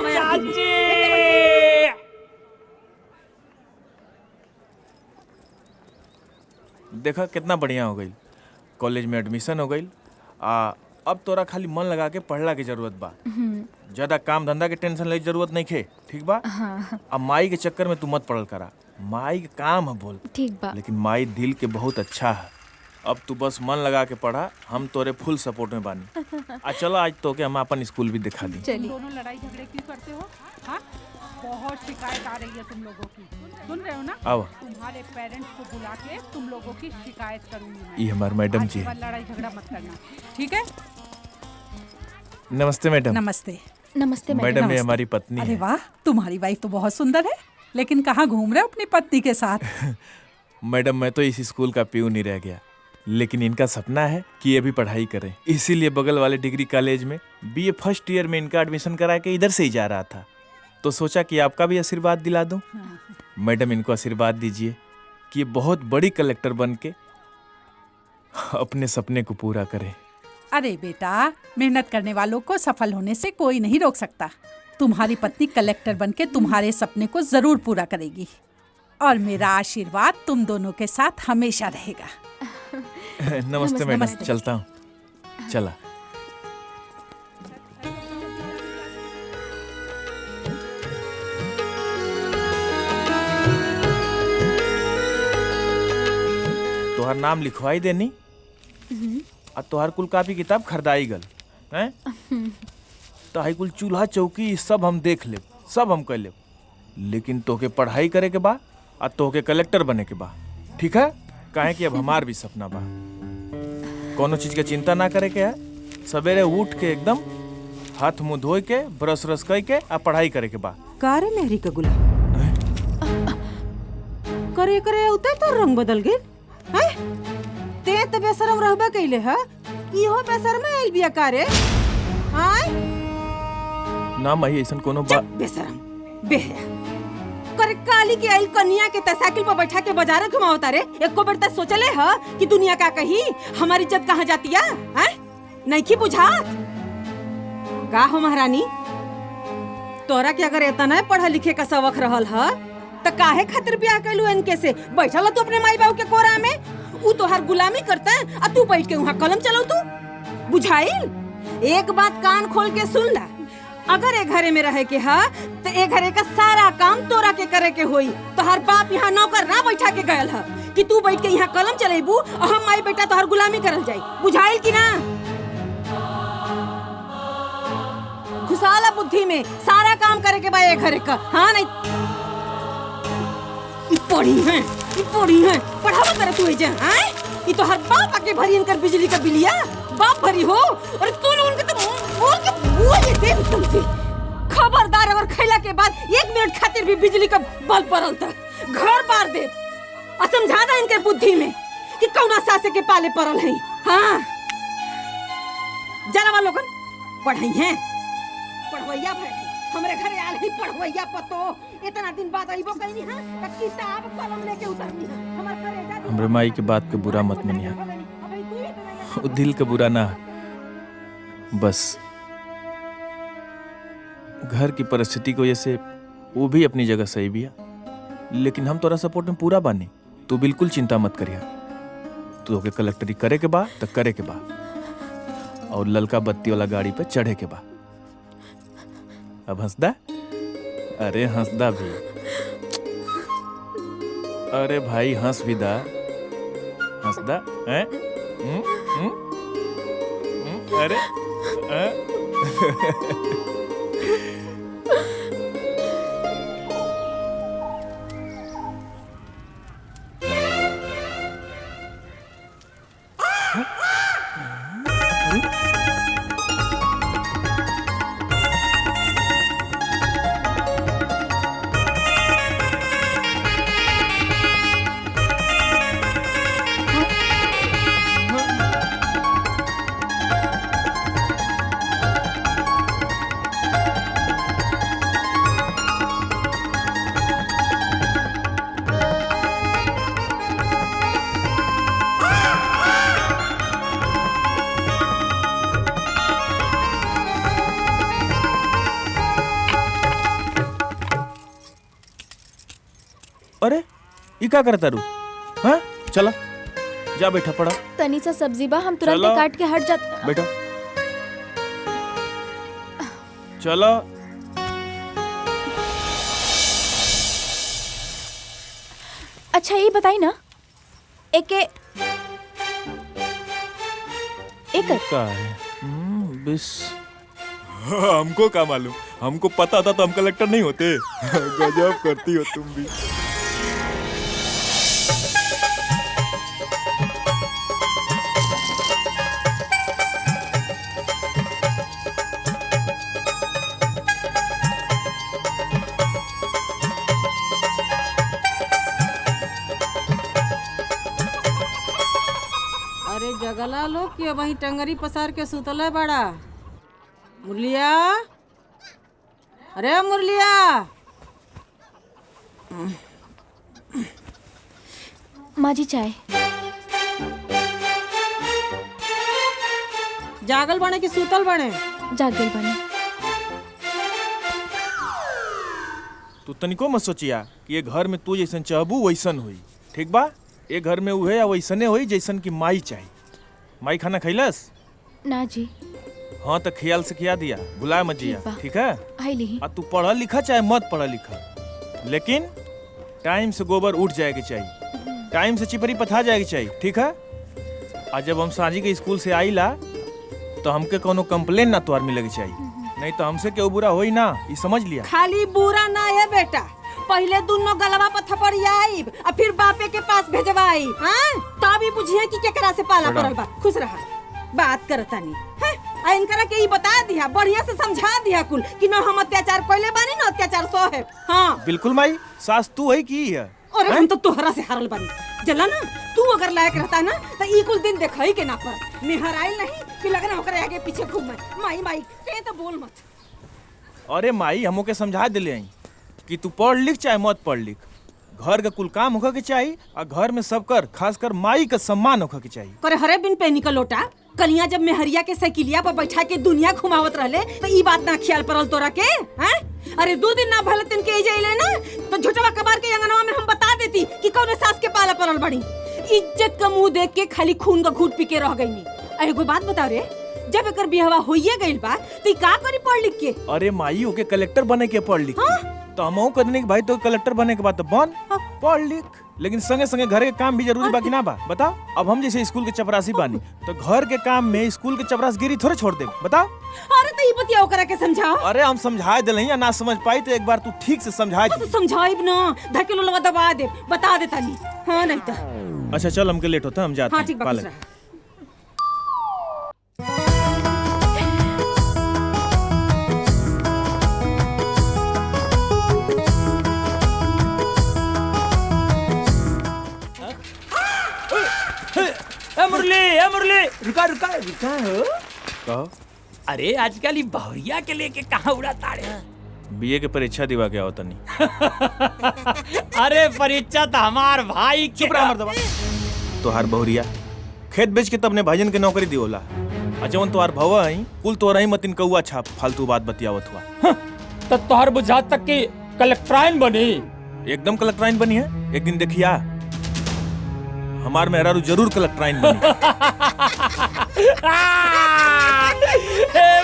चाची देखा कितना बढ़िया हो गई, कॉलेज में एडमिशन हो गई। अब तोरा खाली मन लगा के पढ़ला की जरूरत बा। ज्यादा काम धंधा के टेंशन ले जरूरत नहीं खे, ठीक बा? अब माई के चक्कर में तू मत पड़ल करा। माई के काम है बोल, ठीक बा। लेकिन माई दिल के बहुत अच्छा है। अब तू बस मन लगा के पढ़ा, हम तोरे फुल सपोर्ट में बानी। चलो आज तो के हम अपन स्कूल भी दिखा दी। दोनों लड़ाई झगड़े क्यों करते हो? हाँ, बहुत शिकायत आ रही है तुम लोगों की, सुन रहे हो ना? आओ। तुम्हारे पेरेंट्स को बुला के तुम लोगों की शिकायत करूंगी मैं। ये हमारे मैडम जी है। लड़ाई झगड़ा मत करना, ठीक है? नमस्ते मैडम। नमस्ते। नमस्ते मैडम, ये हमारी पत्नी अरे है। वाह, तुम्हारी वाइफ तो बहुत सुंदर है, लेकिन कहाँ घूम रहे हो अपनी पत्नी के साथ? मैडम, मैं तो इस स्कूल का प्यून ही रह गया, लेकिन इनका सपना है कि ये भी पढ़ाई करें। इसीलिए बगल वाले डिग्री कॉलेज में बीए फर्स्ट ईयर में इनका एडमिशन करा के इधर से ही जा रहा था, तो सोचा कि आपका भी आशीर्वाद दिला दूं। मैडम, इनको आशीर्वाद दीजिए कि ये बहुत बड़ी कलेक्टर बन के अपने सपने को पूरा करें। अरे बेटा, मेहनत करने वालों को सफल होने से कोई नहीं रोक सकता। तुम्हारी पत्नी कलेक्टर बनके तुम्हारे सपने को जरूर पूरा करेगी, और मेरा आशीर्वाद तुम दोनों के साथ हमेशा रहेगा। नमस्ते मैडम, चलता हूँ। चला। तोहर नाम लिखवाई देनी और तोहर कुल कापी किताब खरीदाई गल हैं? तो हाई कुल चूल्हा चौकी सब हम देख ले, सब हम कर ले, लेकिन तोके पढ़ाई करे के बा और तोके कलेक्टर बने के बा, ठीक है? काहे कि अब हमार भी सपना बा। कोनो चीज के चिंता ना करे के है। सवेरे उठ के एकदम हाथ मुंह धोए के ब्रश रस कर के आ पढ़ाई करे के बा। कारे मेहरी का गुलाब करे करे उते तो रंग बदल गए हैं? ते त बेशरम रहबे कइले ह, इहो बेशरम आइल बिया कारे? आय ना मही ऐसन कोनो बा। बेशरम बेहया करे काली के आइल कन्या के त साइकिल पर बैठा के बाजार घुमावता रे। एको बेर त सोचले ह कि दुनिया का कही हमारी इज्जत कहाँ जातिया? हैं? नहीं की बुझा का हो महारानी? तोरा के अगर इतना पढ़ा लिखे का शौक रहल ह त काहे खातिर ब्याह कैलू इनके से? बैठल तू अपने माई बाबू के कोरा में, ऊ तोहार गुलामी करता है और तू बैठ के वहाँ कलम चलाऊ। तू बुझाइल? एक बात कान खोल के सुन ला, अगर ए घरे में रहे के हा तो ए घरे का सारा काम तोरा के करे के होई। तोहार बाप यहाँ नौकर ना बैठा के गयल है कि तू बैठ के यहाँ कलम चलेबू और हम माई बेटा तोहार गुलामी करल जाई। बुझाइल कि ना? घुसाला बुद्धि में सारा काम करे के बा ए घरे का। हाँ नहीं पढ़ी है पढ़ावा करे तू जे हैं? ई तो हर बाप आके भरी इनकर बिजली का बिलिया बाप भरी हो, और तू लोग उनके तो बोल ये दे तुमसे। खबरदार, अगर खैला के बाद 1 मिनट खातिर भी बिजली का बल्ब बरल त घर बार दे। और समझा दा इनके बुद्धि में कि कौना सासे के पाले पड़ल है। हाँ, जनवा लोगन पढ़ाई है, पढ़वैया भई हमरे घरे आल ही पढ़वैया पतो। इतना दिन बाद आइबो कइनी हां त किताब कलम लेके उतरनी हमर घरे जा। हमरे माई के बात के बुरा मत मनिया, वो दिल का बुरा ना, बस घर की परिस्थिति की वजह से वो भी अपनी जगह सही भी है, लेकिन हम तोरा सपोर्ट में पूरा बानी। तू बिल्कुल चिंता मत करिया। तू के कलेक्टरी करे के बा तो करे के बा, और ललका बत्ती वाला गाड़ी पे चढ़े के बा। अब हंसदा? अरे हंसदा भी, अरे भाई हंस भी दा, हंसदा हैं? अरे ई का करता रू? हाँ चला जा बैठा पड़ा। तनी सा सब्जी बा, हम तुरंत चलो। काट के हट जाते। बेटा चलो। अच्छा ये बताई ना, एक का है? बिस हमको क्या मालूम, हमको पता था तो हम कलेक्टर नहीं होते। गजब करती हो तुम भी। अरे जगला लोग कि वही टंगरी पसार के सुतल है बड़ा। मुरलिया, अरे मुरलिया। माँ जी चाय। जागल बने कि सुतल बने? जागल बने। तू तनिको मत सोचिया कि ये घर में तू जैसन चाहबू वैसन हुई, ठीक बा? ये घर में उहे या वैसने हुई जैसन की माई चाहिए। माई खाना खैलस? ना जी। हाँ तो ख्याल से खिया दिया, भुला मत जिया, ठीक है? आई ली। और तू पढ़ा लिखा चाहे मत पढ़ा लिखा, लेकिन टाइम से गोबर उठ जाएगी चाहिए, टाइम से चिपरी पथा जाएगी चाहिए, ठीक है? और जब हम साजी के स्कूल से आईला तो हमके कोनो कंप्लेन ना तोहार मिलेगी चाहिए, नहीं तो हमसे क्यों बुरा होई ना, ये समझ लिया। खाली बुरा ना है बेटा, पहले दोनों गलवा पर थपड़ियाई और फिर बापे के पास भेजवाई। हां तब ही बुझिए कि केकरा से पाला पड़ल बा। खुश रहा, बात करतानी है आ इनकरा के ई बता दिया, बढ़िया से समझा दिया कुल कि न हम अत्याचार कइले बानी न अत्याचार सो है। हां बिल्कुल माई, सास तू है की है? अरे हम तो तोहरा से हारल बानी। जला ना तू अगर लायक रहता ना तो ई कुल दिन देखई के ना पर मेहर आइल नहीं कि लगना ओकरे आगे पीछे घूम। माई माई ते तो बोल मत। अरे माई हमो के समझा दिले आई कि तू पढ़ लिख चाहे मत पढ़ लिख, घर का कुल काम होगा के चाहिए और घर में सबकर खासकर माई का सम्मान होगा के चाहिए। करे हरे बिन पैनी का लोटा कलिया जब मेहरिया के साइकिलिया पर बैठा के दुनिया घुमावत रहले तो ई बात ना ख्याल परल तोरा के? हैं अरे 2 दिन ना भले दिन के ई जाइले ना तो झुटवा कबार के अंगनवा में हम बता देती कि कौने सास के पाला परल बड़ी। इज्जत का मुंह देख के खाली खून का घूंट पी के रह गईनी। एगो बात बता रे, जब एकर बिहवा होइए गइल बा तो का करी पढ़ लिख के? अरे माई ओके कलेक्टर बने के पढ़ लिख के तो हमहू करने के भाई तो कलेक्टर बने के बाद तो बन पढ़ लिख, लेकिन संगे संगे घर के काम भी जरूरी बाकी ना बा। बताओ अब हम जैसे स्कूल के चपरासी बानी तो घर के काम में स्कूल के चपरासगिरी थोड़े छोड़ दे। बताओ। अरे तो ई बतिया ओकरा के समझाओ। अरे हम समझा दे या ना समझ पाई तो एक बार तू ठीक से समझा दे। तो समझाइब ना, धकेलो लगा दबा दे, बता दे तनी। हां नहीं तो अच्छा चल हमके लेट होता हम जाते हैं। हां ठीक बा। ए मुरली रुका रुका रुका हो। कहो। अरे आजकल ये बहुरिया के लेके कहाँ उड़ा ताड़े? बीए के परीक्षा दिवा के आओ तनी। अरे परीक्षा तो हमार भाई के। चुप रहा मर्दबा। तोहार बहुरिया खेत बेच के तब ने भाईजन के नौकरी दियोला। अजवन तोहार भवा है कुल तोहरा ही मतिन कौआ छाप फालतू बात बतियावत हुआ। तो तोहर बुझा तक की कलेक्टराइन बनी? एकदम कलेक्टराइन बनी है, एक दिन देखिया हमार मेहरारू जरूर कलेक्टराइन बनी।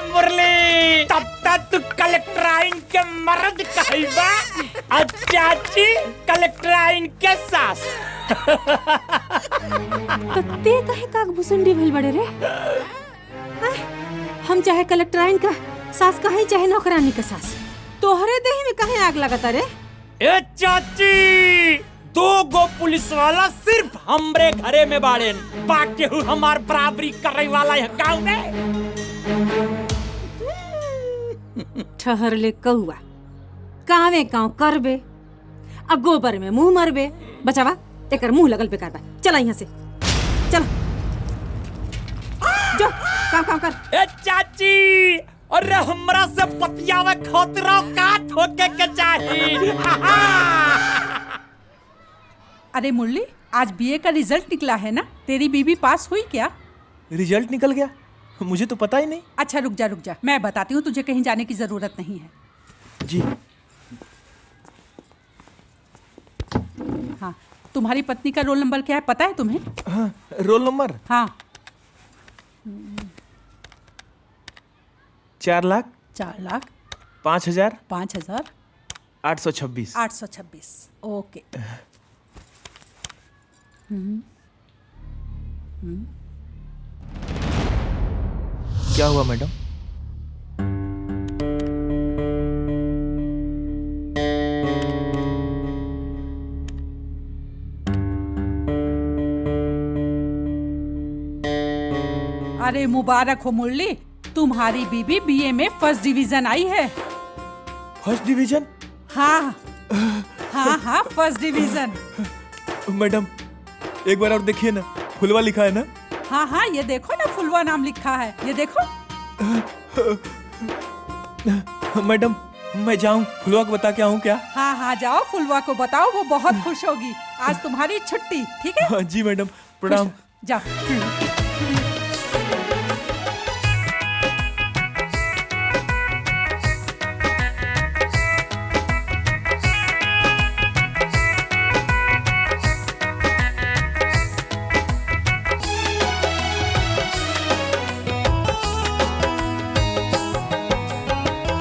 मुरली तब तक तू कलेक्टराइन के मर्द कहबा और चाची कलेक्टराइन के सास। तो ते कहे काग भुसुंडी भइल बड़े रे? हम चाहे कलेक्टराइन का सास कहे चाहे नौकरानी का सास, तोहरे देह में कहे आग लगाता रे? ए चाची 2 गो पुलिस वाला सिर्फ हमरे घरे में बाड़े, बाकी हूँ हमार बराबरी करे वाला है गाँव में। ठहर ले कौआ, कावे काव करबे आ गोबर में मुंह मरबे। बचावा एकर मुंह लगल बेकार बा। चला यहाँ से चल, जो काम काम कर। ए चाची अरे हमरा से पतियावे खतरा का ठोके के चाहिए। अरे मुरली आज बीए का रिजल्ट निकला है ना, तेरी बीबी पास हुई क्या? रिजल्ट निकल गया? मुझे तो पता ही नहीं। अच्छा रुक जा मैं बताती हूँ, तुझे कहीं जाने की जरूरत नहीं है। जी हाँ तुम्हारी पत्नी का रोल नंबर क्या है पता है तुम्हें? हाँ, रोल नंबर? हाँ। 4,00,000 5,00,000 826 826। ओके। क्या हुआ मैडम? अरे मुबारक हो मुरली, तुम्हारी बीबी बीए में फर्स्ट डिवीजन आई है। First division? हाँ हाँ फर्स्ट डिवीजन। मैडम एक बार और देखिए ना, फुलवा लिखा है ना? हाँ ये देखो ना, फुलवा नाम लिखा है, ये देखो। मैडम मैं जाऊं, फुलवा को बता के आऊं क्या? हाँ जाओ, फुलवा को बताओ, वो बहुत खुश होगी। आज तुम्हारी छुट्टी, ठीक है? हाँ, जी मैडम, प्रणाम। जाओ।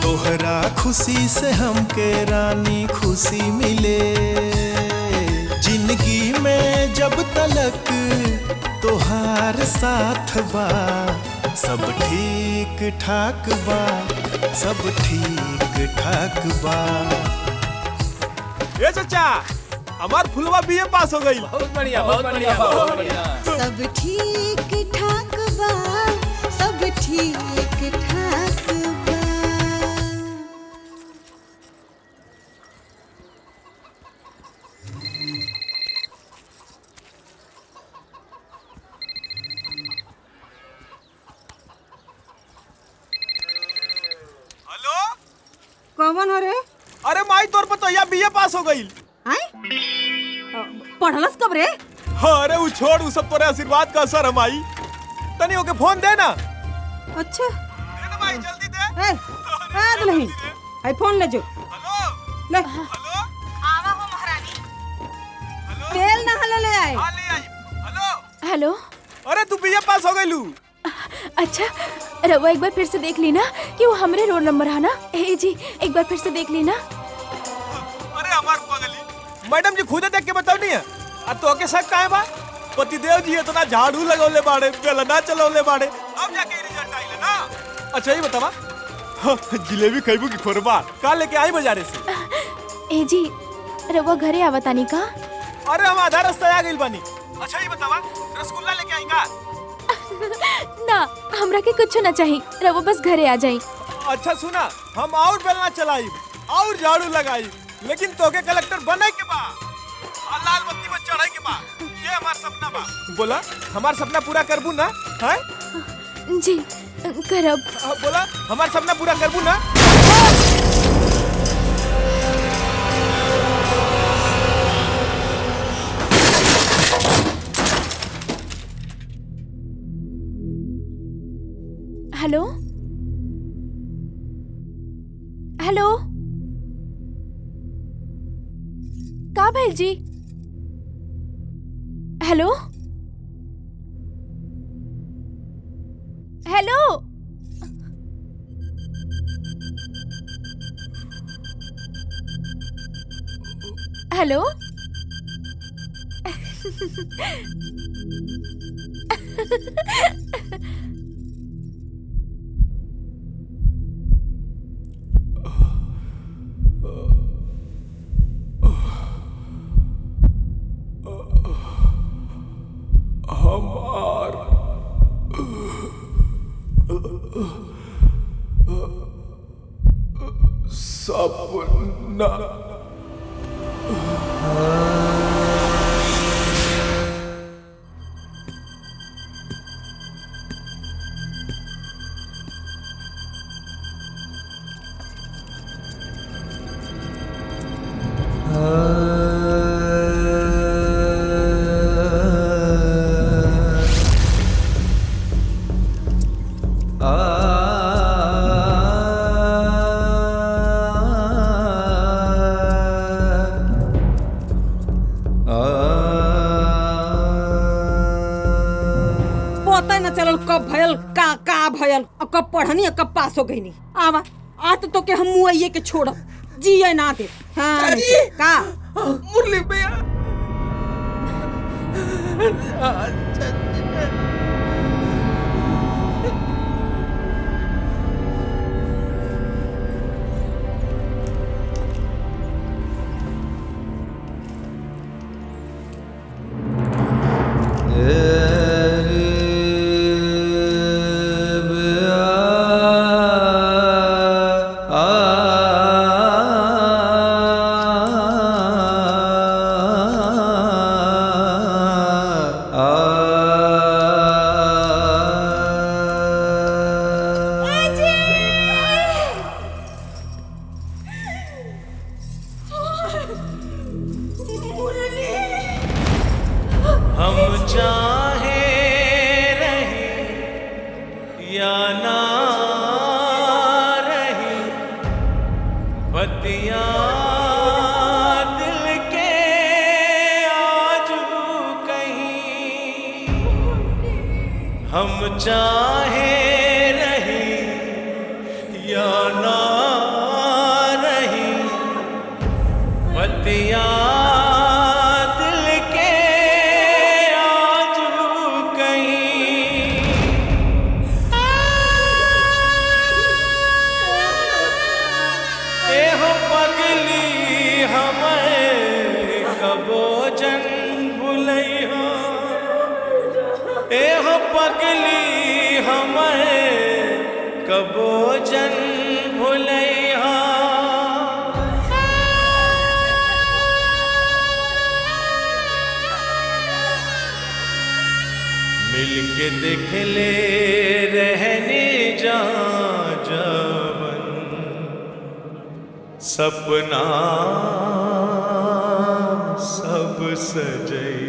तोहरा खुशी से हमके रानी खुशी मिले, जिंदगी में जब तलक तोहार साथ बा, सब ठीक ठाक बा, सब ठीक ठाक बा। ये चाचा, हमार फुलवा बीए पास हो गई। बहुत बढ़िया, बहुत बढ़िया, बहुत बढ़िया। सब ठीक ठाक बा, सब ठीक ठाक बा। कौन हो रे? अरे माई तोर पतोहिया बीए पास हो गई। पढ़लस कब रे? हाँ, अरे वो छोड़, वो सब तोरे आशीर्वाद का असर है माई। तनी ओके फोन दे ना। अच्छा दे ना माई, जल्दी दे। नहीं, आई फोन ले जो। हेलो ले। हेलो, आवा हो महारानी। तेल ना हले ले आए। हाँ ले आई। Hello hello. अरे तू बीए पास हो गई लू? अच्छा रवा, एक बार फिर से देख लेना कि वो हमरे रोल नंबर है ना। ए जी एक बार फिर से देख लेना। अरे हमार पगली मैडम जी खुदे देख के बताओ नहीं है। अब तो के शक काहे बा? पतिदेव जी इतना झाड़ू लगौले बाड़े, बेलना चलौले बाड़े, अब जाके रिजल्ट आइले ना। अच्छा ये बतावा, जिलेबी खइबू की खोरबा का लेके आई बाजारे से? ए जी रवा घरे आवतानी का? अरे हम आधा रास्ता आ गइल बानी। अच्छा ये बतावा, रसगुल्ला लेके आई का? ना, हमरा के कुछ ना चाहिए, रवा बस घरे आ जाई। अच्छा सुना, हम और बेलना चलाई और झाड़ू लगाई, लेकिन तोके कलेक्टर बने के बा, लाल बत्ती पर चढ़े के बा। ये हमार सपना बा। बोला हमार सपना पूरा करबू ना? है जी करब। बोला हमार सपना पूरा करबू ना? हेलो हेलो, का भाई जी? Hello hello hello. सपना पता न चलल कब भयल का भयल और कब पढ़नी और कब पास हो गई नहीं। आवा आज तो के हम मुआइये के छोड़ब, जिए ना दे। हाँ का मुरली भैया हम चाहे रहे या ना रहे, बतिया दिल के आजू कहीं। हम चाहे रहे या ना रहे, बतिया पगली हमें कबो जन भुलैया। मिलके देख ले रहने जा जवन सपना सब सजैया।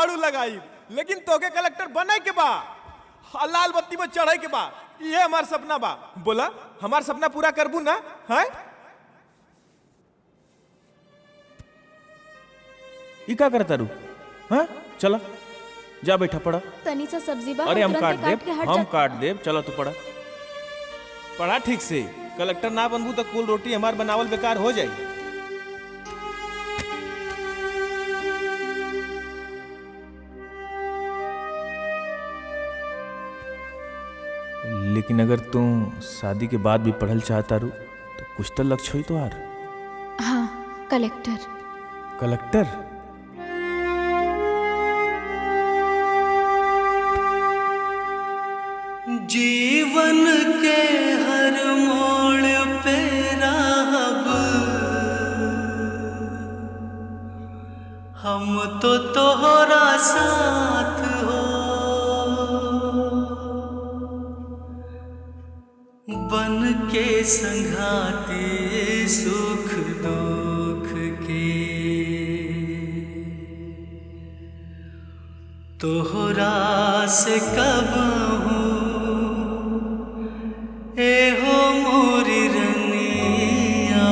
झाड़ू लगाई, लेकिन तोके कलेक्टर बने के बा, लाल बत्ती में चढ़े के बा। ये हमार सपना बा। बोला हमार सपना पूरा करबू ना? है ई का करता रू? हाँ चला जा बैठा पड़ा। तनी सा सब्जी बा, अरे हम तुरंते काट देब, के हट हम जा। काट देब। चलो तू पढ़ा, पढ़ा ठीक से। कलेक्टर ना बनबू तो कुल रोटी हमार बनावल बेकार हो जाई। लेकिन अगर तू शादी के बाद भी पढ़ल चाहता रू तो कुछ तो लक्ष्य हुई तो यार। हाँ कलेक्टर। कलेक्टर जीवन के हर मोड़ पे राहब हम तो तोहरा साथ हो, बन के संघाते सुख दुख के, तोहरा से कब ए हो मोरी रंगिया,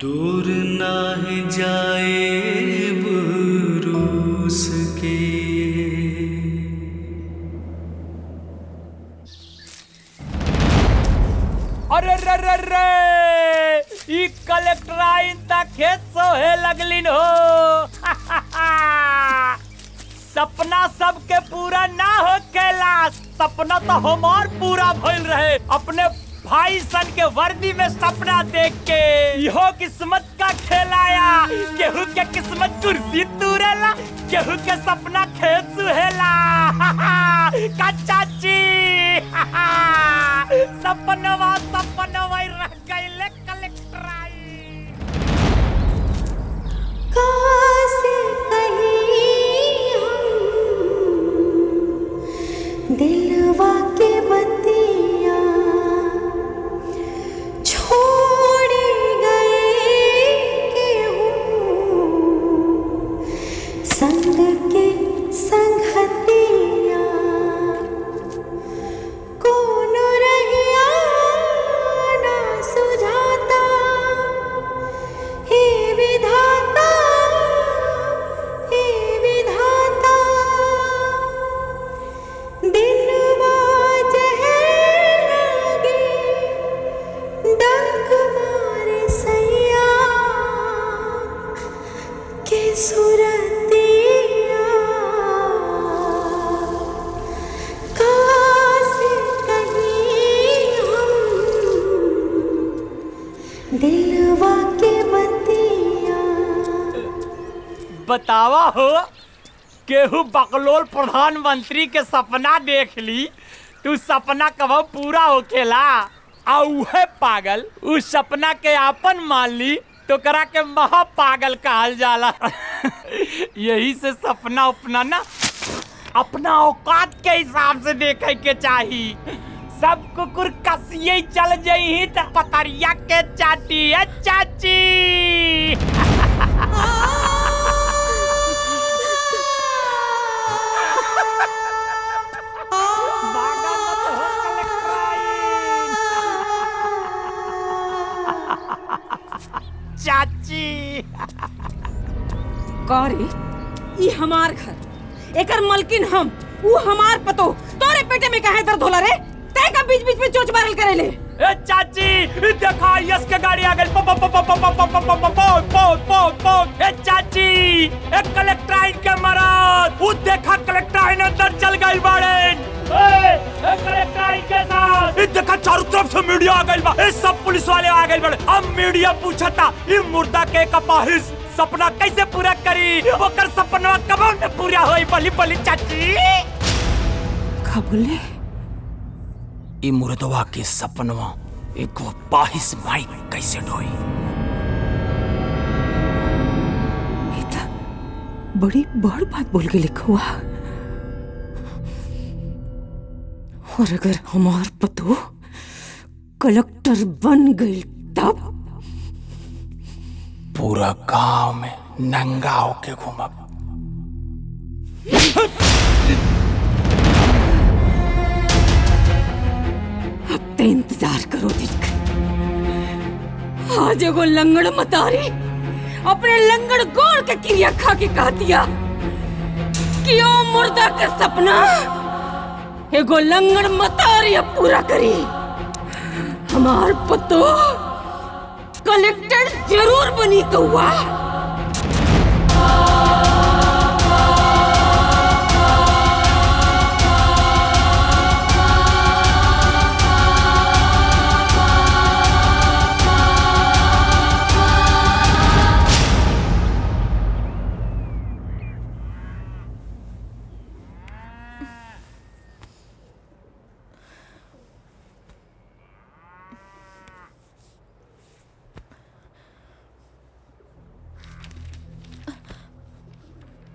दूर नाही जाए बुरूस के। अरे रे रे रे, ई कलेक्टर आइन तक खेत सोहे लगलिन हो। सपना सबके पूरा ना हो केला, सपना तो हमार पूरा भइल रहे। अपने भाई सन के वर्दी में सपना देख के इहो किस्मत का खेलाया। केहू के किस्मत कुर्सी तुरेला, केहू के सपना खेत सुहेला। का चाची सपनवा सपनवा रह गइले कलेक्टर आई। कैसे दिलवा के बत्तियाँ छोड़ गए के हूँ, संग के संगतियाँ कौन रहिया ना सुझाता, हे विधाता हे विधाता, दिनवा जहर लागे डंक मारे सैया के सुरतिया, कासे कहीं हम दिलवा के बत्तियाँ। बतावा हो, केहू बकलोल प्रधानमंत्री के सपना देख ली, तू सपना कब पूरा होखेला? आ उहे पागल उस सपना के आपन मान ली तो करा के महा पागल कहल जाला। यही से सपना उपना ना अपना औकात के हिसाब से देखे के चाही। सब कुकुर कसिए चल जाई त पतरिया के चाटी है चाची। चाची कौरी, ई हमार घर, एकर मलकिन हम, वो हमार पतो। तोरे पेटे में काहे दर्द होला रे? तै का बीच बीच में चोच मारल करेले? ए चाची देखा यस के गाड़ी आ गई। पो पो पो पो पो पो पो पो पो पो पो पो। ए चाची एक कलेक्टर आइन के मरद, वो देखा कलेक्टर आइन अंदर चल गई बाड़े। ए कलेक्टर आइन के साथ ए देखा चारों तरफ से मीडिया आ गई बा। ए सब पुलिस वाले आ गए बड़े। अब मीडिया पूछता ई मुर्दा के कपाहिस सपना कैसे पूरा करी, ओकर सपना कब में पूरा होई? बली बली चाची का बोले? ई मुर्दवा के सपनवा एक पाहिस माई कैसे ढोई? बड़ी बड़ बात बोल के लिखुआ। और अगर हमार पतो कलेक्टर बन गई तब पूरा गांव में नंगा होके घूमब। अब ते इंतजार करो दिन का। आज एगो लंगड़ मतारी अपने लंगड़ गोड़ के क्रिया खा के कह दिया कि ओ मुर्दा के सपना एगो लंगड़ मतारी अब पूरा करी। हमार पतो कलेक्टर जरूर बनी कौआ।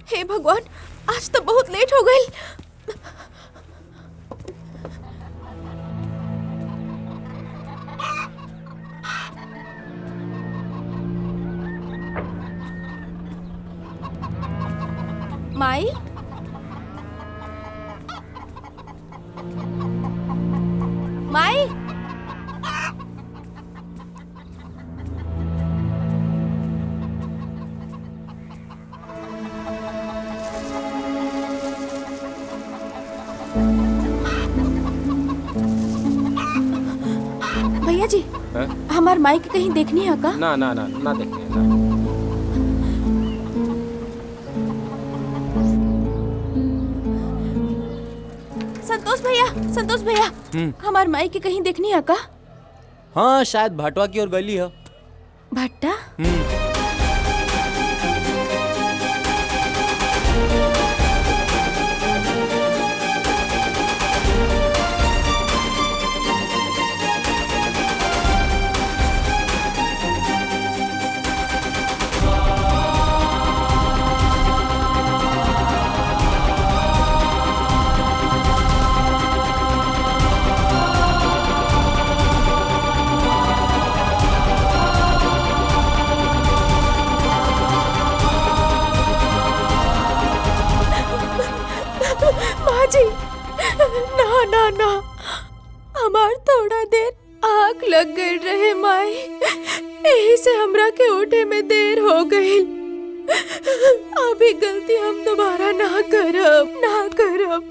हे भगवान, आज तो बहुत लेट हो गई। माई, माई, भैया जी, हमार माई के कहीं देखनी है का? ना ना ना ना देखने ना। संतोष भैया, हमार माई के कहीं देखनी है का? हाँ, शायद भाटवा की ओर गली है। भट्टा? जी, ना ना ना, हमार थोड़ा देर आग लग गई रहे माई, यही से हमरा के उठे में देर हो गई। अभी गलती हम दोबारा ना करब।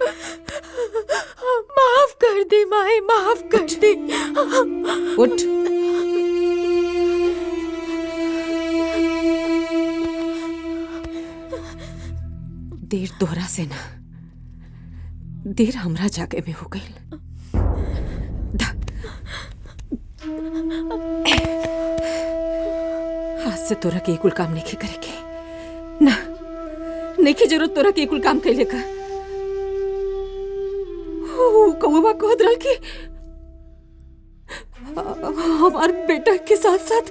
माफ कर दी माई, माफ कर दी। उठ। देर तोहरा से ना, देर हमरा जागे में हो गई। आज से तोरा के कुल काम नहीं करेके ना, नहीं जरूरत तोरा के कुल काम कैले का। कौवा कहत रहल कि हमार बेटा के साथ साथ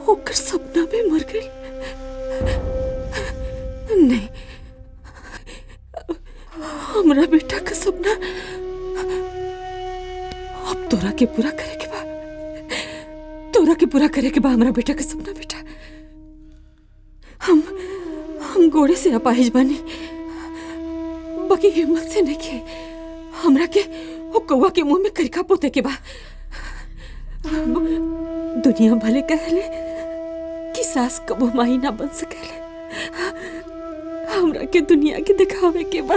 ओकर सपना भी मर गई। नहीं, हमरा बेटा का सपना अब तोरा के पूरा करे के बा। तोरा के पूरा करे के बा हमरा बेटा का सपना। बेटा, हम घोड़े से अपाहिज बानी, बाकी हिम्मत से नहीं के हमरा के वो कौवा के मुंह में करिका पोते के बा। दुनिया भले कहले कि सास कबो माई ना बन सकेले, हमरा के दुनिया के दिखावे के बा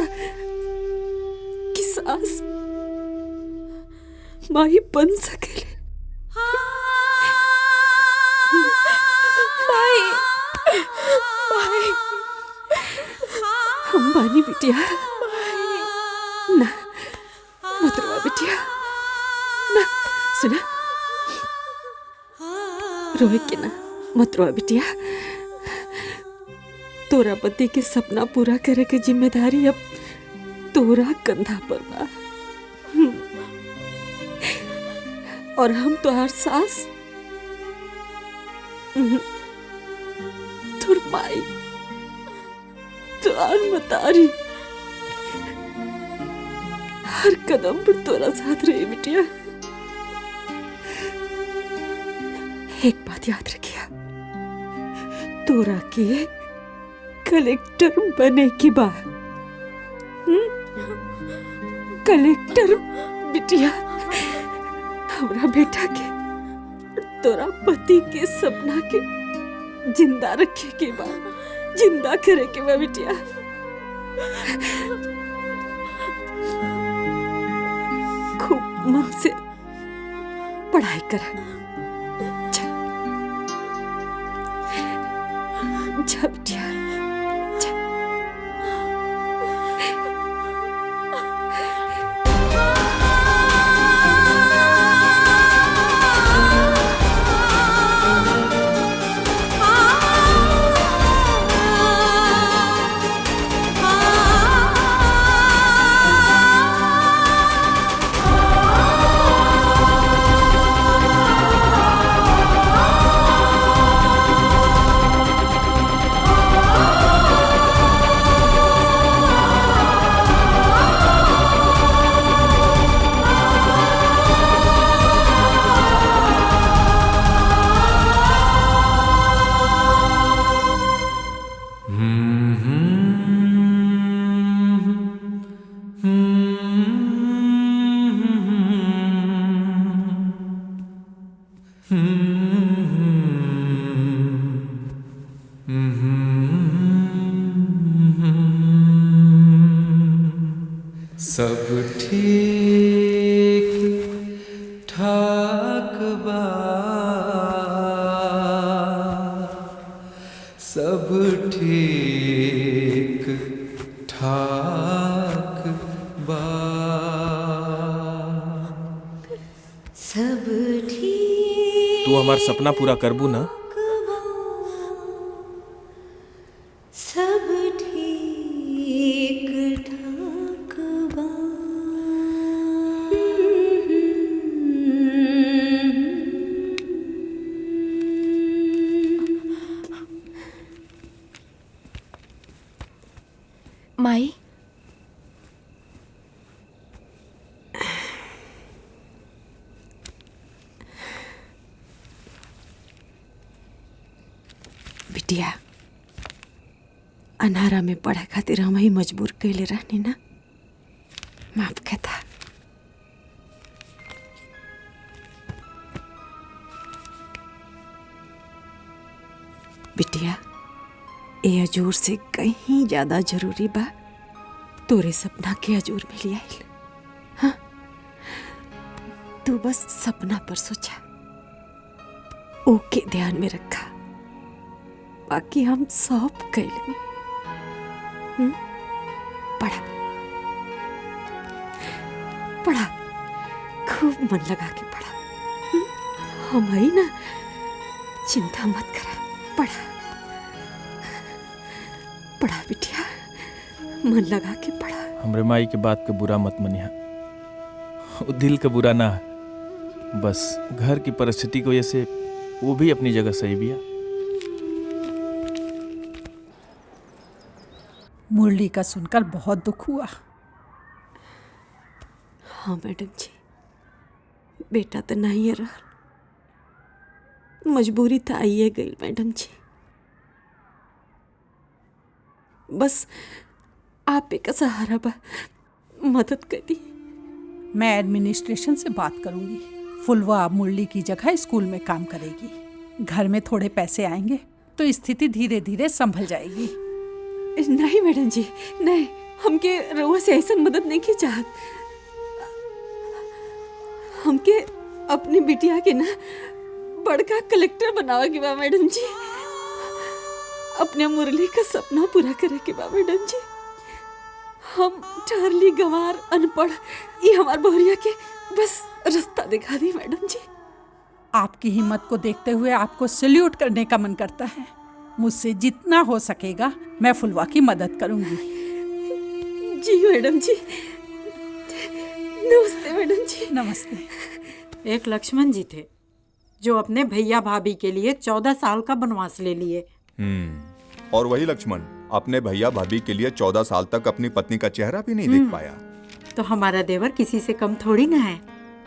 कि सास माई बन सकेले। माई, हम बानी बिटिया। ना मत रोवा बिटिया, ना सुना, रोए के ना, मत रोवा बिटिया। तोरा पति के सपना पूरा करे के जिम्मेदारी अब तोरा कंधा पर बा, और हम तोहार सास, तोर माई, तोहार मतारी हर कदम पर तोरा साथ रही बिटिया। एक बात याद रखिया, तोरा के कलेक्टर बने की बात। कलेक्टर बिटिया, हमरा बेटा के तोरा पति के सपना के जिंदा रखे के बाद, जिंदा करे के बा बिटिया। खूब मन से पढ़ाई कर। जा बिटिया। सब ठीक ठाक बा, सब ठीक ठाक बा, सब ठीक तू हमार सपना पूरा करबू ना? सब ठीक ठाक बा। माई, बिटिया, अनारा में पढ़े खातिर हम ही मजबूर कैले रहनी ना, माफ कहता। बिटिया, ए अजूर से कहीं ज्यादा जरूरी बा तोरे सपना के अजूर मिल आइल। हाँ, तू बस सपना पर सोचा, ओके ध्यान में रखा, बाकी हम सब कैले। पढ़ा पढ़ा, खूब मन लगा के पढ़ा। हम ही ना, चिंता मत करा, पढ़ा पढ़ा बिटिया, मन लगा के पढ़ा। हमरे माई के बात के बुरा मत मनिहा, वो दिल का बुरा ना, बस घर की परिस्थिति की वजह से वो भी अपनी जगह सही भी है। मुरली का सुनकर बहुत दुख हुआ। हाँ मैडम जी, बेटा तो नहीं रहा, मजबूरी तो आइए गई मैडम जी। बस आप एक सहारा बा, मदद कर दी। मैं एडमिनिस्ट्रेशन से बात करूंगी। फुलवा मुरली की जगह स्कूल में काम करेगी। घर में थोड़े पैसे आएंगे तो स्थिति धीरे धीरे संभल जाएगी। नहीं मैडम जी, नहीं, हमके रउआ से ऐसा मदद नहीं की चाहत। हमके अपनी बिटिया के ना बड़का कलेक्टर बनावे के बा मैडम जी। अपने मुरली का सपना पूरा करे के बा मैडम जी। हम ठहरली गंवार अनपढ़, ये हमार बहुरिया के बस रास्ता दिखा दी मैडम जी। आपकी हिम्मत को देखते हुए आपको सैल्यूट करने का मन करता है। मुझसे जितना हो सकेगा मैं फुलवा की मदद करूंगी। जी मैडम जी, नमस्ते मैडम जी। नमस्ते। एक लक्ष्मण जी थे जो अपने भैया भाभी के लिए 14 साल का वनवास ले लिए। और वही लक्ष्मण अपने भैया भाभी के लिए 14 साल तक अपनी पत्नी का चेहरा भी नहीं देख पाया। तो हमारा देवर किसी से कम थोड़ी ना है।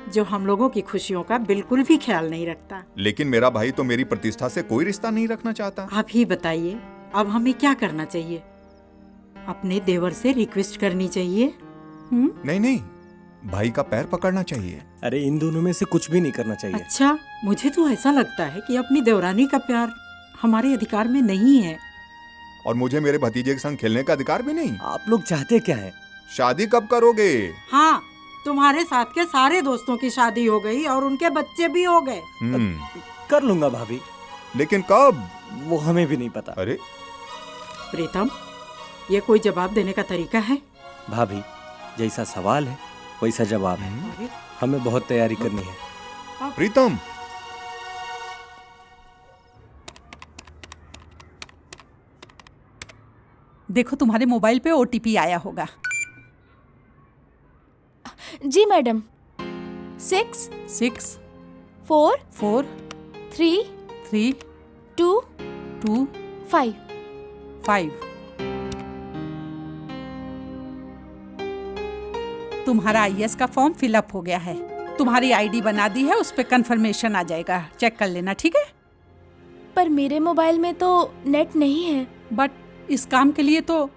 जो हम लोगों की खुशियों का बिल्कुल भी ख्याल नहीं रखता। लेकिन मेरा भाई तो मेरी प्रतिष्ठा से कोई रिश्ता नहीं रखना चाहता। आप ही बताइए, अब हमें क्या करना चाहिए? अपने देवर से रिक्वेस्ट करनी चाहिए? नहीं नहीं, भाई का पैर पकड़ना चाहिए। अरे इन दोनों में से कुछ भी नहीं करना चाहिए। अच्छा, मुझे तो ऐसा लगता है कि अपनी देवरानी का प्यार हमारे अधिकार में नहीं है। और मुझे मेरे भतीजे के संग खेलने का अधिकार भी नहीं। आप लोग चाहते क्या है? शादी कब करोगे? हाँ, तुम्हारे साथ के सारे दोस्तों की शादी हो गई और उनके बच्चे भी हो गए। कर लूंगा भाभी। लेकिन कब? वो हमें भी नहीं पता। अरे प्रीतम, ये कोई जवाब देने का तरीका है? भाभी, जैसा सवाल है वैसा जवाब है। हमें बहुत तैयारी करनी है। प्रीतम, देखो तुम्हारे मोबाइल पे OTP आया होगा। जी मैडम। 6 6 4 4 3 3 2 2 5 5। तुम्हारा IAS का फॉर्म फिलअप हो गया है। तुम्हारी ID बना दी है, उस पे कंफर्मेशन आ जाएगा, चेक कर लेना, ठीक है? पर मेरे मोबाइल में तो नेट नहीं है। बट इस काम के लिए तो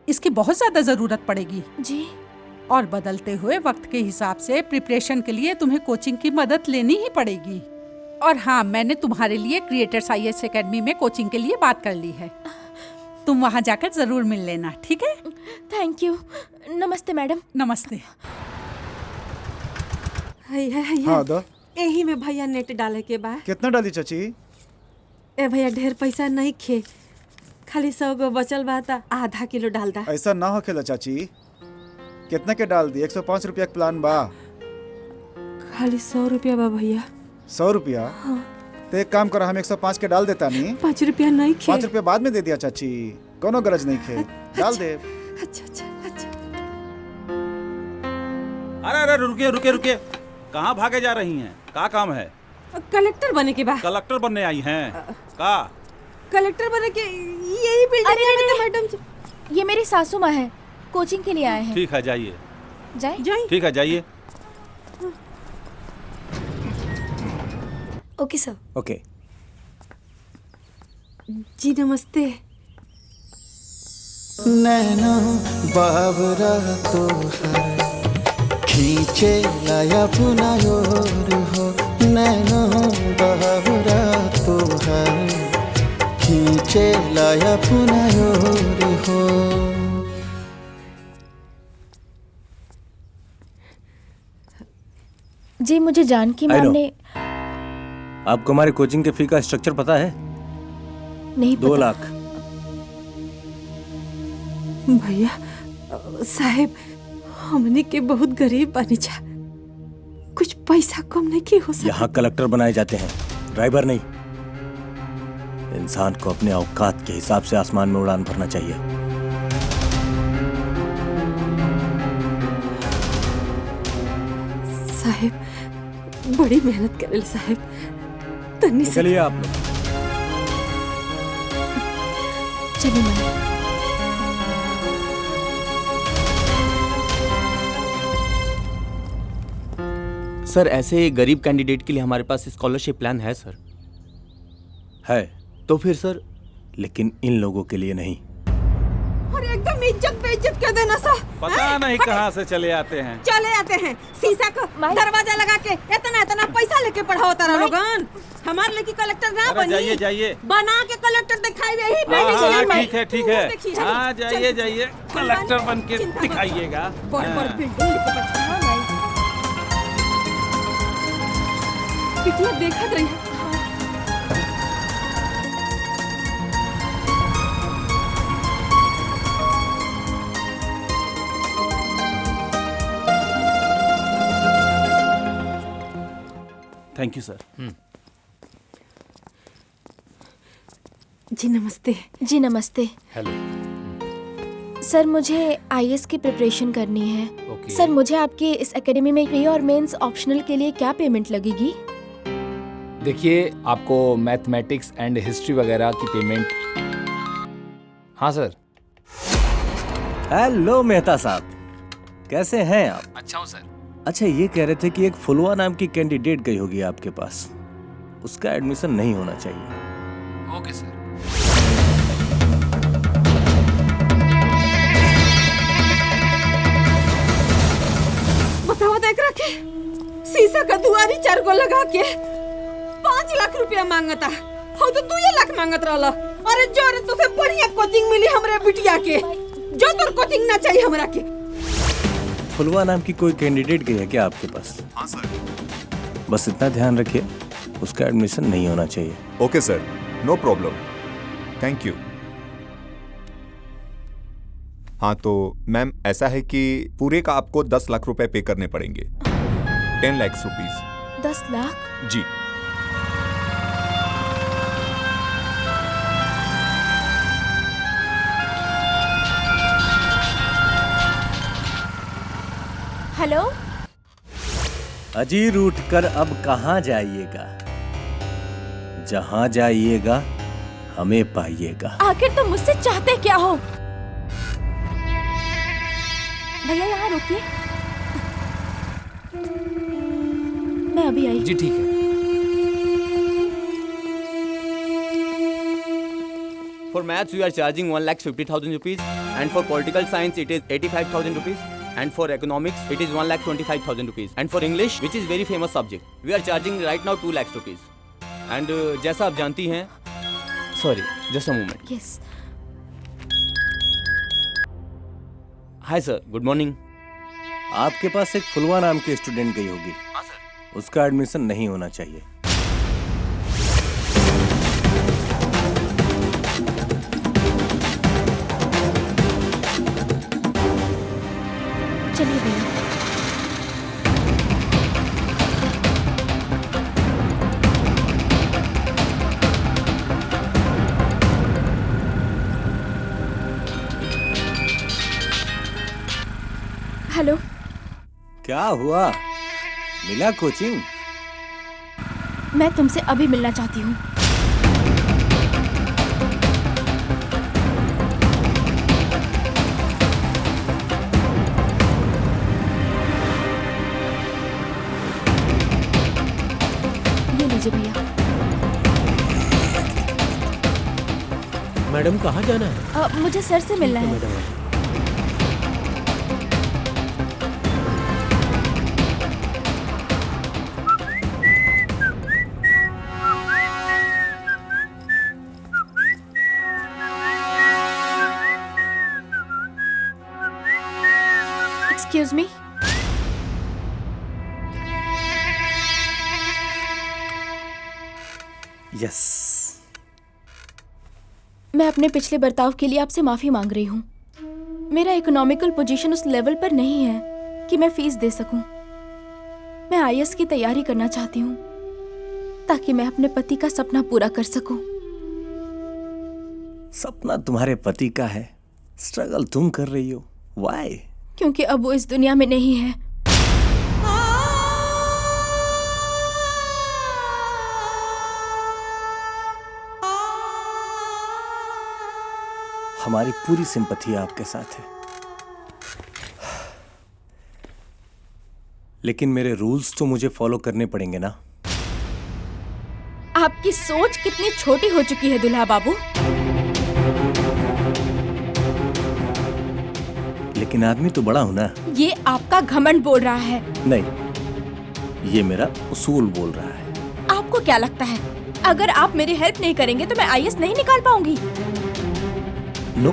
इसकी बहुत ज्यादा जरूरत पड़ेगी जी। और बदलते हुए वक्त के हिसाब से प्रिपरेशन के लिए तुम्हें कोचिंग की मदद लेनी ही पड़ेगी। और हाँ, मैंने तुम्हारे लिए क्रिएटर्स IAS एकेडमी में कोचिंग के लिए बात कर ली है। तुम वहाँ जाकर जरूर मिल लेना, ठीक है? Thank you. नमस्ते मैडम। नमस्ते। हाँ दो। यही में भैया नेट डाले के बाद। कितना डाली चाची? ए भैया ढेर पैसा नहीं खे, खाली 100 गो बचल बा त आधा किलो डाल दा। ऐसा ना हो खेला चाची। कितना के डाल दी? 105 रुपया का प्लान बा। खाली 100 रुपया बा भैया। 100 रुपया? हाँ। तो एक काम करो, हम 105 के डाल देता नहीं। 5 रुपया नहीं खे। 5 रुपया बाद में दे दिया चाची, कोनो गरज नहीं खे। डाल दे। अच्छा अच्छा अच्छा। अरे अरे रुकिए रुकिए रुकिए, कहाँ भागे जा रही हैं? क्या काम है? कलेक्टर बने के बाद। कलेक्टर बनने आई हैं? का कलेक्टर बने के यही बिल्डिंग में मैडम जी। ये मेरी सासू माँ है, कोचिंग के लिए आए हैं। ठीक है, जाइए। जाइए। ठीक है, जाइए। ओके सर। ओके। जी नमस्ते। नैना बाबरा तो हर खींचे लाया पुना योर हो। नैना बाबरा तो हर खींचे लाया पुना योर हो। जी मुझे जानकी मैम ने। आपको हमारे कोचिंग के फी का स्ट्रक्चर पता है? नहीं 2 लाख। भैया साहेब, हमने के बहुत गरीब बनी जा, कुछ पैसा कम नहीं की हो सकता। यहाँ कलेक्टर बनाए जाते हैं, ड्राइवर नहीं। इंसान को अपने औकात के हिसाब से आसमान में उड़ान भरना चाहिए। साहेब बड़ी मेहनत करे साहेब। तन्नी से चलिए आप लोग। चलिए मैम। सर, ऐसे गरीब कैंडिडेट के लिए हमारे पास स्कॉलरशिप प्लान है सर। है तो फिर सर? लेकिन इन लोगों के लिए नहीं। और एकदम इज्जत बेइज्जत कर देना सा। पता नहीं कहाँ से चले आते हैं। चले आते हैं, शीशा का दरवाजा लगा के इतना इतना पैसा लेके पढ़ाओ तारा लोगन। हमारे लेके कलेक्टर ना बनी। जाइए जाइए। बना के कलेक्टर दिखाई यही ठीक है ठीक है। हाँ जाइए जाइए, कलेक्टर बन के दिखाइएगा। बिटिया देखत रही। थैंक यू सर। जी नमस्ते। जी नमस्ते। हेलो सर, मुझे IAS की प्रिपरेशन करनी है। सर, मुझे आपकी इस एकेडमी में प्री और मेंस ऑप्शनल के लिए क्या पेमेंट लगेगी? देखिए, आपको मैथमेटिक्स एंड हिस्ट्री वगैरह की पेमेंट। हाँ सर। हेलो मेहता साहब, कैसे हैं आप? अच्छा हूँ सर। अच्छा, ये कह रहे थे कि एक फुलवा नाम की कैंडिडेट गई होगी आपके पास, उसका एडमिशन नहीं होना चाहिए। ओके सर। बताओ देख रखे शीशा का दुआरी 4 गो लगा के 5 लाख रुपया मांगता हो तो 2 लाख मांगत रहला। अरे जोर तो से बढ़िया कोचिंग मिली हमरे बिटिया के, जो तोर कोचिंग ना चाहिए हमरा के। फुलवा नाम की कोई कैंडिडेट गई है क्या आपके पास? हाँ सर। बस इतना ध्यान रखिए, उसका एडमिशन नहीं होना चाहिए। ओके सर, नो प्रॉब्लम, थैंक यू। हाँ तो मैम ऐसा है कि पूरे का आपको 10 लाख रुपए पे करने पड़ेंगे। 10 लाख रुपीज। 10 लाख? जी। हेलो। अजीर उठकर अब कहाँ जाइएगा, जहाँ जाइएगा हमें पाइएगा। आखिर तुम मुझसे चाहते क्या हो? भैया यहाँ रुकिए, मैं अभी आई। जी ठीक है। For maths we are charging 1,50,000 rupees, and for political science it is 85,000 rupees, and for economics it is 1,25,000 rupees, and for English, which is very famous subject, we are charging right now 2 lakhs rupees. And जैसा आप जानती हैं, sorry, just a moment. Yes. Hi sir, good morning. आपके पास एक फुलवा नाम की स्टूडेंट गई होगी। हाँ सर। उसका एडमिशन नहीं होना चाहिए। चलिए भैया। हेलो। क्या हुआ, मिला कोचिंग? मैं तुमसे अभी मिलना चाहती हूँ। ये लीजिए भैया। मैडम कहाँ जाना है? मुझे सर से मिलना है। Madam Excuse me? Yes. मैं अपने पिछले बर्ताव के लिए आपसे माफी मांग रही हूँ। मेरा इकोनॉमिकल पोजीशन उस लेवल पर नहीं है कि मैं फीस दे सकूं। मैं IAS की तैयारी करना चाहती हूँ ताकि मैं अपने पति का सपना पूरा कर सकूं। सपना तुम्हारे पति का है, स्ट्रगल तुम कर रही हो। Why? क्योंकि अब वो इस दुनिया में नहीं है। हमारी पूरी सिंपैथी आपके साथ है, लेकिन मेरे रूल्स तो मुझे फॉलो करने पड़ेंगे ना। आपकी सोच कितनी छोटी हो चुकी है दुल्हा बाबू। लेकिन आदमी तो बड़ा हूं ना। ये आपका घमंड बोल रहा है। नहीं, ये मेरा उसूल बोल रहा है। आपको क्या लगता है अगर आप मेरी हेल्प नहीं करेंगे तो मैं IAS नहीं निकाल पाऊंगी? नो,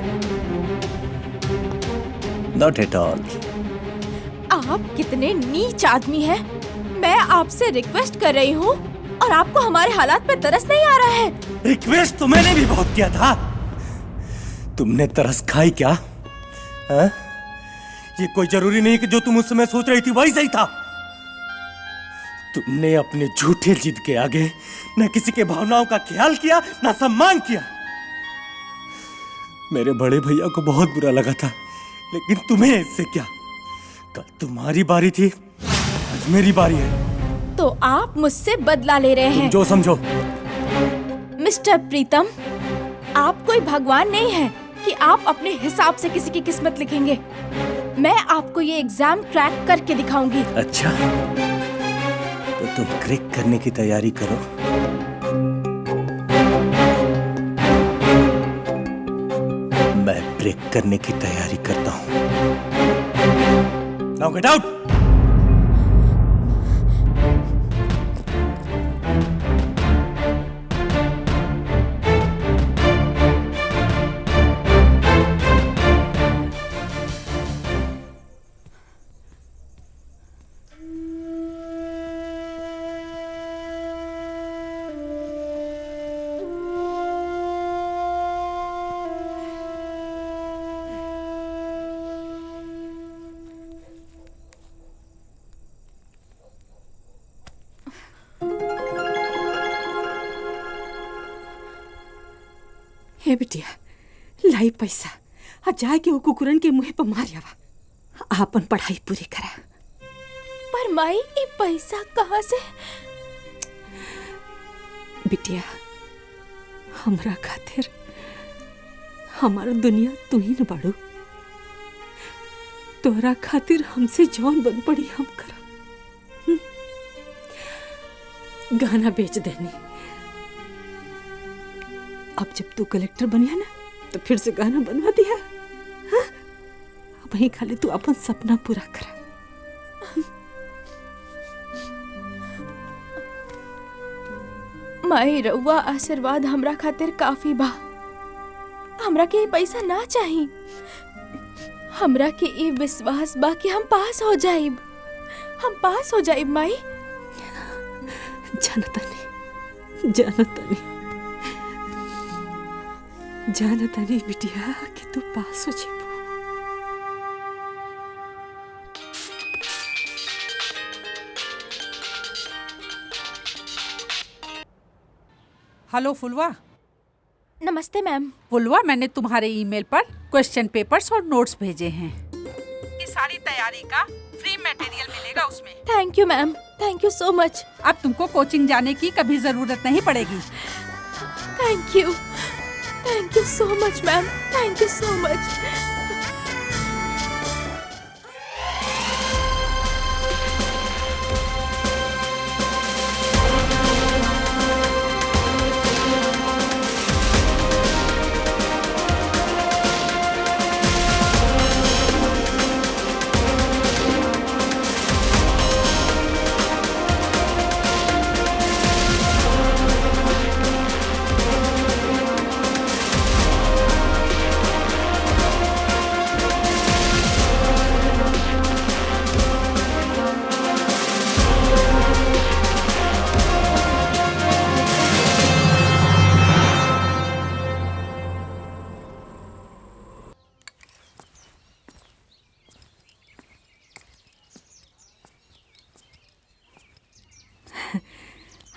नॉट एट ऑल। आप कितने नीच आदमी हैं। मैं आपसे रिक्वेस्ट कर रही हूँ और आपको हमारे हालात पे तरस नहीं आ रहा है। रिक्वेस्ट तो मैंने भी बहुत किया था, तुमने तरस खाई क्या? हा? ये कोई जरूरी नहीं कि जो तुम उस समय सोच रही थी वही सही था। तुमने अपने झूठे जिद के आगे न किसी के भावनाओं का ख्याल किया न सम्मान किया। मेरे बड़े भैया को बहुत बुरा लगा था, लेकिन तुम्हें इससे क्या? कल तुम्हारी बारी थी, आज मेरी बारी है। तो आप मुझसे बदला ले रहे हैं। जो समझो। मिस्टर प्रीतम, आप कोई भगवान नहीं है कि आप अपने हिसाब से किसी की किस्मत लिखेंगे। मैं आपको ये एग्जाम क्रैक करके दिखाऊंगी। अच्छा, तो तुम क्रैक करने की तैयारी करो। मैं ब्रेक करने की तैयारी करता हूँ। Now get out. हे बिटिया, लाई पैसा आ जाए के वो कुकुरन के मुंह पर मार आवा। आपन पढ़ाई पूरी करा। पर माई, ये पैसा कहाँ से? बिटिया, हमरा खातिर हमार दुनिया तू ही न बाड़ू। तोरा खातिर हमसे जौन बन पड़ी हम करब। गाना बेच देनी। अब जब तू कलेक्टर बनिया ना तो फिर से गाना बनवा दिया। हाँ? अब वहीं खाली तू अपन सपना पूरा करा। माई, रउआ आशीर्वाद हमरा खातिर काफी बा। हमरा के ये पैसा ना चाहिए। हमरा के ये विश्वास बा कि हम पास हो जाइब। हम पास हो जाइब माई। जानता नहीं, जानता नहीं, जानता नहीं बिटिया कि तू पास हो जाइब। हेलो फुलवा। नमस्ते मैम। फुलवा, मैंने तुम्हारे ईमेल पर क्वेश्चन पेपर्स और नोट्स भेजे हैं। ये सारी तैयारी का फ्री मटेरियल मिलेगा उसमें। Thank you ma'am, thank you so much. अब तुमको कोचिंग जाने की कभी जरूरत नहीं पड़ेगी। Thank you so much ma'am, thank you so much.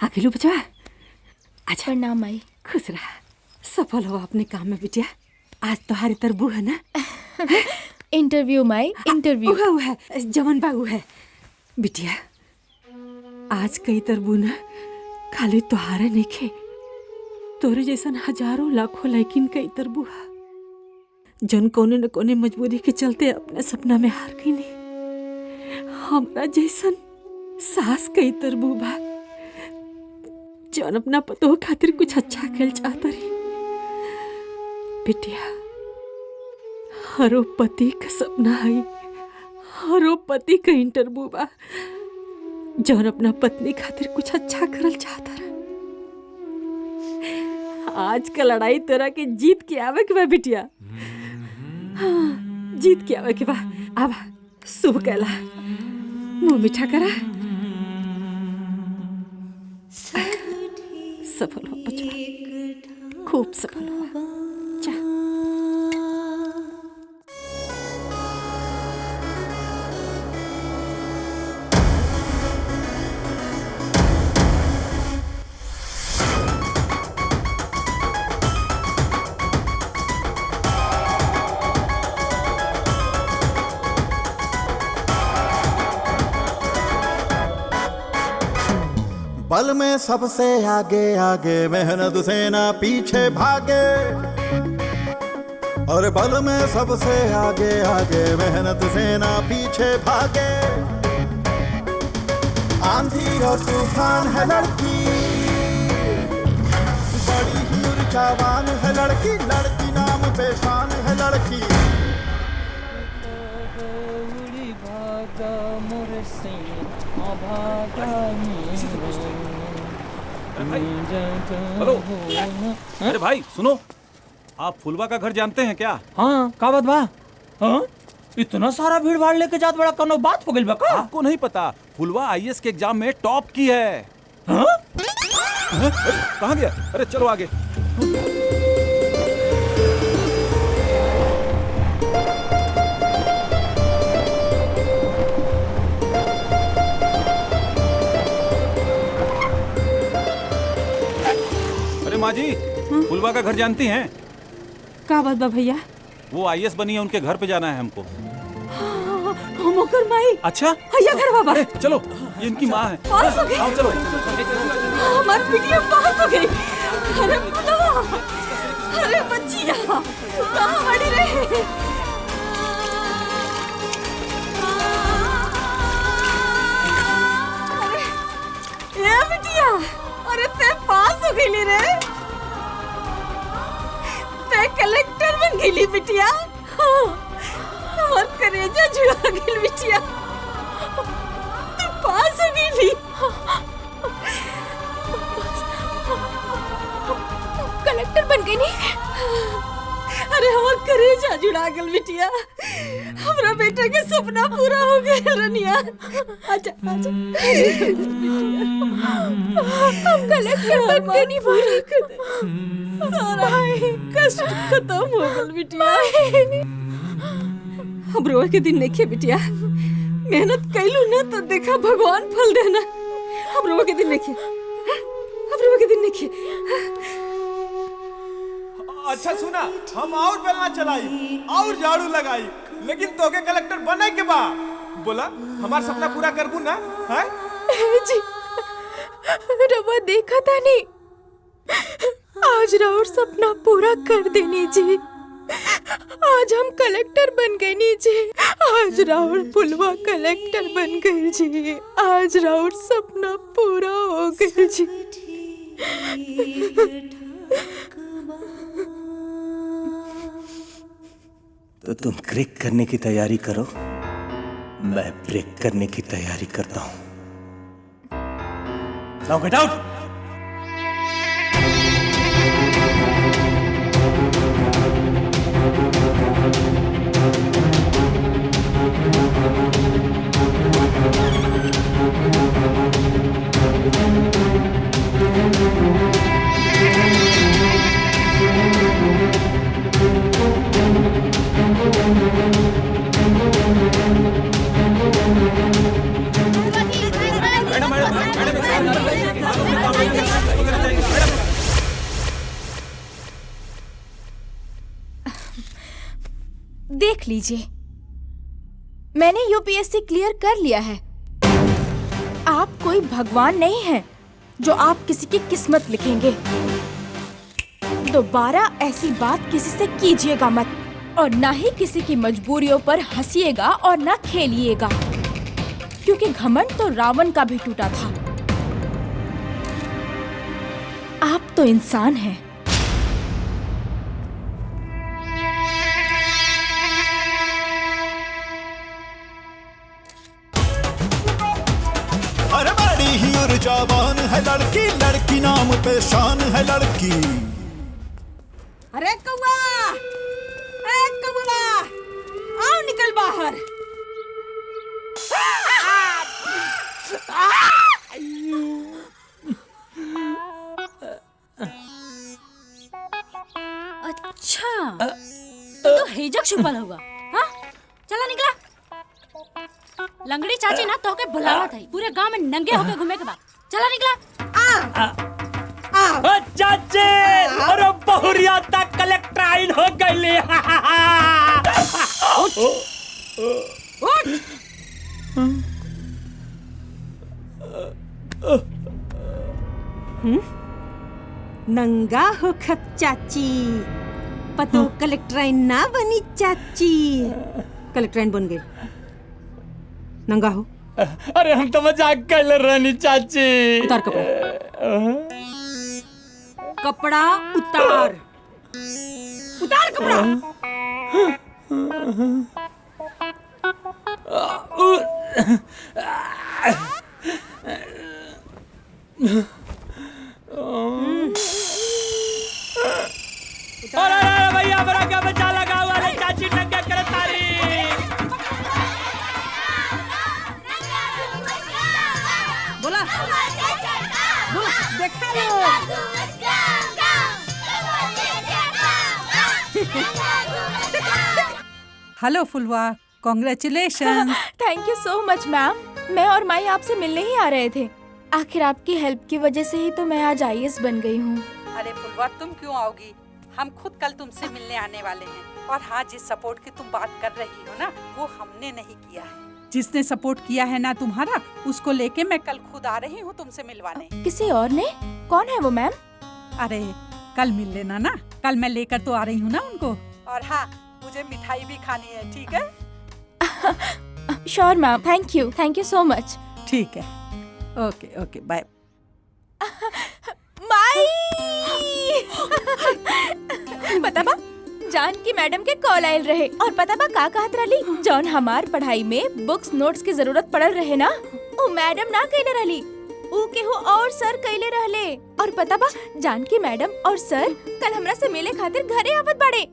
आगे बचवा, अच्छा प्रणाम माई। खुश रहा, सफल हो अपने काम में बिटिया। आज तुम्हारी तरबू है ना? Interview my, interview. उहा है जमन बाबू है बिटिया। आज कई तरबू ना खाली तुहारे नहीं खे, तोरे जैसन हजारों लाखों लेकिन कई तरबू है जन कोने न कोने मजबूरी के चलते अपने सपना में हार गई नहीं। हमरा जैसन सास कई तरबू बा जौन अपना पतो खातिर कुछ अच्छा खेल चाहता रही। बिटिया, हरो पति का सपना है, हरो पति का इंटरव्यू बा जौन अपना पत्नी खातिर कुछ अच्छा करल चाहता रहा। आज का लड़ाई तेरा के जीत के आवे के बा बिटिया। हाँ, जीत के आवे के बा। अब शुभ कहला, मुंह मीठा करा। सफल हो बचवा, खूब सफल हो। जा। बल में सबसे आगे आगे, मेहनत से ना पीछे भागे। और बल में सबसे आगे आगे, मेहनत से ना पीछे भागे। आंधी और तूफान है लड़की, बड़ी ही ऊर्जावान है लड़की, लड़की नाम पे शान है लड़की। हेलो, अरे भाई सुनो, आप फुलवा का घर जानते हैं क्या? हाँ, का बात बा? हाँ? इतना सारा भीड़ भाड़ लेके जात बड़ा कनो बात हो गइल बा का? आपको नहीं पता, फुलवा आईएएस के एग्जाम में टॉप की है। हाँ? कहाँ गया? अरे चलो आगे। अरे माँ जी, फुलवा का घर जानती हैं? का बात बा भैया? वो आईएएस बनी है, उनके घर पे जाना है हमको। हम ओकर माई। अच्छा? भैया घर बाबा। अरे चलो, ये इनकी माँ है। पास हो गई। आओ चलो। हमारी बिटिया पास हो गई। अरे बुलवा, अरे बच्चिया, कहाँ बड़ी रहे? अरे ये बिटिया, अरे ते पास हो गई रे। ते कलेक्टर बन गई बिटिया। और करेजा जुड़ा गई बिटिया। तू पास हो गई। कलेक्टर बन गई नी? अरे हमार करेजा जुड़ा गई बिटिया। हमरा बेटा के सपना पूरा हो गया रनिया। आजा आजा। हम कलेक्टर बन गए नी पूरा। सारा कष्ट खत्म हो गल बिटिया। हम रोए के दिन नहीं बिटिया, मेहनत कैलू ना तो देखा भगवान फल देना। हम रोए के दिन नहीं, हम रोए के दिन नहीं। अच्छा सुना, हम और बेलना चलाई और झाड़ू लगाई, लेकिन तोके कलेक्टर बने के बा। बोला हमार सपना पूरा करबू ना? है जी, रवा देखा था नहीं, आज राउर सपना पूरा कर देनी जी। आज हम कलेक्टर बन गए नी जी। आज राउर फुलवा कलेक्टर बन गए जी। आज राउर सपना पूरा हो गया जी। तो तुम क्रेक करने की तैयारी करो, मैं ब्रेक करने की तैयारी करता हूं। Now get out. देख लीजिए, मैंने यूपीएससी क्लियर कर लिया है। आप कोई भगवान नहीं हैं जो आप किसी की किस्मत लिखेंगे। दोबारा ऐसी बात किसी से कीजिएगा मत, और ना ही किसी की मजबूरियों पर हंसिएगा और ना खेलिएगा, क्योंकि घमंड तो रावण का भी टूटा था। आप तो इंसान हैं। अरे बड़ी ही ऊर्जावान है लड़की, लड़की नाम पे शान है लड़की। अरे कौवा, आओ निकल बाहर। अच्छा, तो हेजक छुपल होगा। हाँ, चला निकला। लंगड़ी चाची ना तो के बुलावा था, पूरे गांव में नंगे होके घूमे के बाद। चला निकला। चाची, अरे बहुरिया तक कलेक्टर हो गई। नंगा हो खप चाची, पतो कलेक्टराइन ना बनी चाची। कलेक्टराइन बन गई। नंगा हो। अरे हम तो मजाक कर रहे चाची। उतार कपड़ा। कपड़ा उतार। उतार कपड़ा। अरे भैया बड़ा क्या बचा लगा हुआ है चाची नंगा कर तारी। बोला बोला देखा लो। हेलो फुलवा, congratulation. Thank you so much ma'am. मैं और माई आपसे मिलने ही आ रहे थे। आखिर आपकी हेल्प की वजह से ही तो मैं आज IAS बन गई हूँ। अरे फुलवा तुम क्यों आओगी, हम खुद कल तुमसे मिलने आने वाले हैं। और हाँ, जिस सपोर्ट की तुम बात कर रही हो ना, वो हमने नहीं किया है। जिसने सपोर्ट किया है ना तुम्हारा, उसको लेके मैं कल खुद आ रही हूँ तुमसे मिलवाने। किसी और ने? कौन है वो मैम? अरे कल मिल लेना ना, कल मैं लेकर तो आ रही हूँ ना उनको। और हाँ, मुझे मिठाई भी खानी है, ठीक है? Sure ma'am, thank you so much. ठीक है, ओके ओके बाय। माई पता बा जानकी मैडम के कॉल आयल रहे और पता बा का कहत रही, जौन हमार पढ़ाई में बुक्स नोट्स की जरूरत पड़ल रहे ना, वो मैडम ना कइले रहली, ऊ केहू और सर कइले रहले। और पता बा जानकी मैडम और सर कल हमरा से मिले खातिर घरे आवत बाड़े।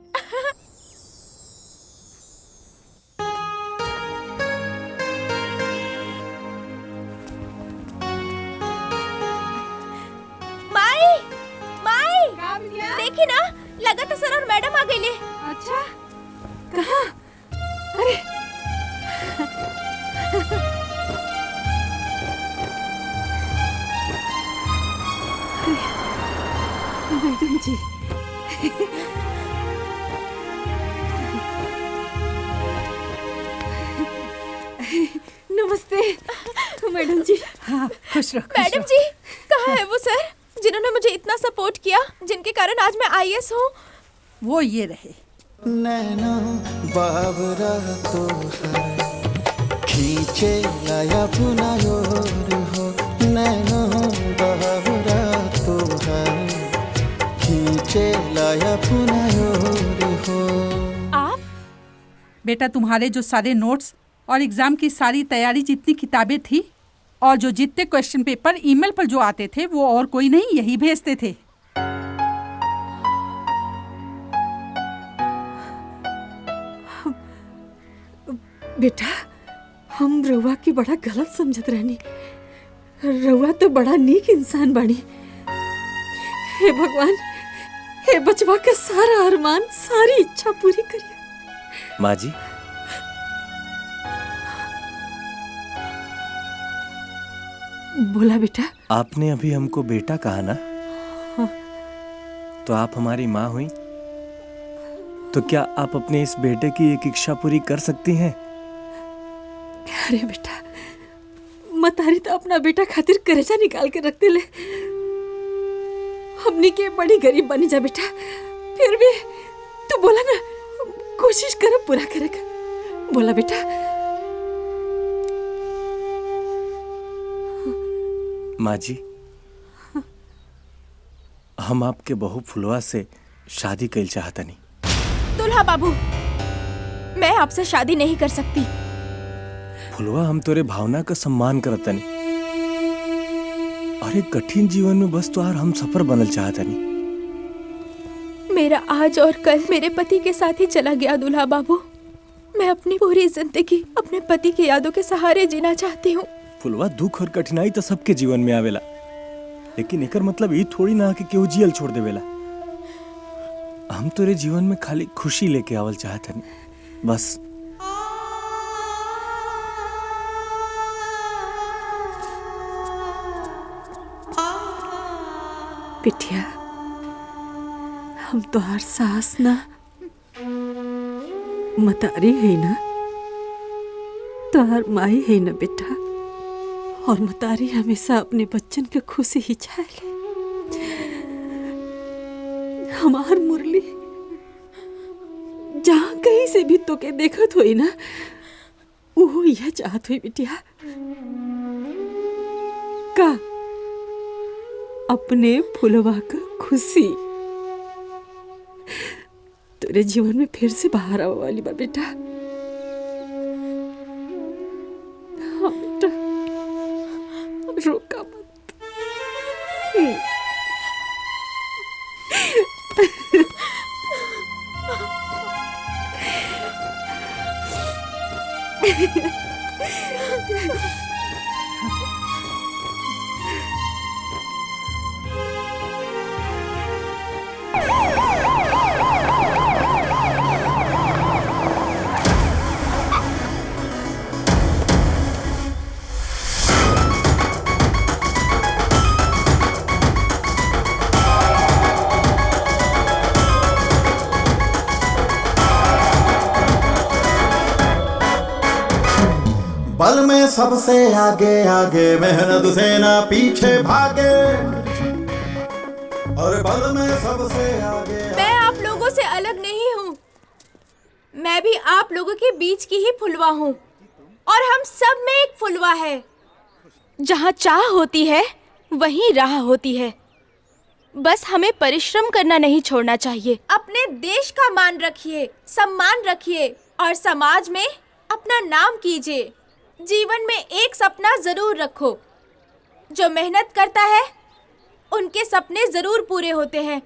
देखी ना, लगा तो सर और मैडम आ गई। अच्छा कहाँ? अरे मैडम जी। नमस्ते मैडम जी। हाँ खुश रहो। मैडम जी कहाँ है वो सर जिन्होंने मुझे इतना सपोर्ट किया, जिनके कारण आज मैं IAS हूँ? वो ये रहे। नैना बावरा तो है खींचे लाया पुना योर हो। नैना बावरा तो है खींचे लाया पुना योर हो। आप बेटा, तुम्हारे जो सारे नोट्स और एग्जाम की सारी तैयारी, जितनी किताबें थी और जो जितने क्वेश्चन पेपर ईमेल पर जो आते थे, वो और कोई नहीं यही भेजते थे। बेटा, हम रउआ की बड़ा गलत समझत रहनी। रउआ तो बड़ा नीक इंसान बानी। हे भगवान, हे बचवा के सारा अरमान, सारी इच्छा पूरी करिए। माँ जी, बोला बेटा। आपने अभी हमको बेटा कहा ना? हाँ। तो आप हमारी माँ हुई, तो क्या आप अपने इस बेटे की एक इच्छा पूरी कर सकती हैं? अरे बेटा, मतारी तो अपना बेटा खातिर करेजा निकाल के रखते ले। हमनी के बड़ी गरीब बनी जा बेटा, फिर भी तू बोला ना, कोशिश कर पूरा करेगा। बोला बेटा। माँ जी, हम आपके बहू फुलवा से शादी कइल चाहतनी। दुल्हा बाबू, मैं आपसे शादी नहीं कर सकती। फुलवा, हम तोरे भावना का सम्मान करतनी और एक कठिन जीवन में बस तोहार हम सफर बनल चाहतनी। मेरा आज और कल मेरे पति के साथ ही चला गया दुल्हा बाबू। मैं अपनी पूरी जिंदगी अपने पति की यादों के सहारे जीना चाहती हूँ। फुलवा, दुख और कठिनाई तो सबके जीवन में आवेला, लेकिन एकर मतलब ये थोड़ी ना कि केहू जियल छोड़ देवेला। हम तोरे जीवन में खाली खुशी लेके आवल चाहतनी, बस। बिटिया, हम तो हर सास ना मतारी है ना, तो हर माई है ना बेटा। और मतारी हमेशा अपने बच्चन के खुशी ही चाहे ले। हमार मुरली कहीं से भी तो के देखत होई ना, वो यह चाहत हुई बिटिया का अपने फुलवा का खुशी तेरे जीवन में फिर से बाहर आने वाली बा बेटा। हाँ बेटा, रोका मत। बल में सबसे आगे आगे, मेहनत से ना पीछे भागे, और बल में सबसे आगे। मैं आप लोगों से अलग नहीं हूँ, मैं भी आप लोगों के बीच की ही फुलवा हूँ, और हम सब में एक फुलवा है। जहाँ चाह होती है वहीं राह होती है। बस हमें परिश्रम करना नहीं छोड़ना चाहिए। अपने देश का मान रखिए, सम्मान रखिए, और समाज में अपना नाम कीजिए। जीवन में एक सपना जरूर रखो। जो मेहनत करता है उनके सपने जरूर पूरे होते हैं,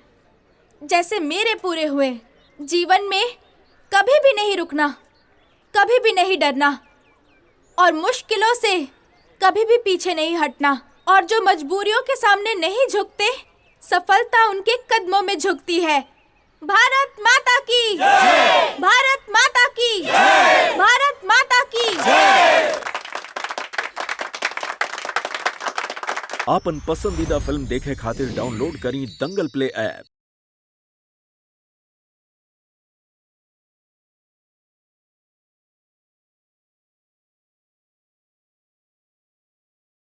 जैसे मेरे पूरे हुए। जीवन में कभी भी नहीं रुकना, कभी भी नहीं डरना, और मुश्किलों से कभी भी पीछे नहीं हटना। और जो मजबूरियों के सामने नहीं झुकते, सफलता उनके कदमों में झुकती है। भारत माता की जय! भारत माता की जय! भारत माता की जय! आपन पसंदीदा फिल्म देखे खातिर डाउनलोड करी दंगल प्ले ऐप।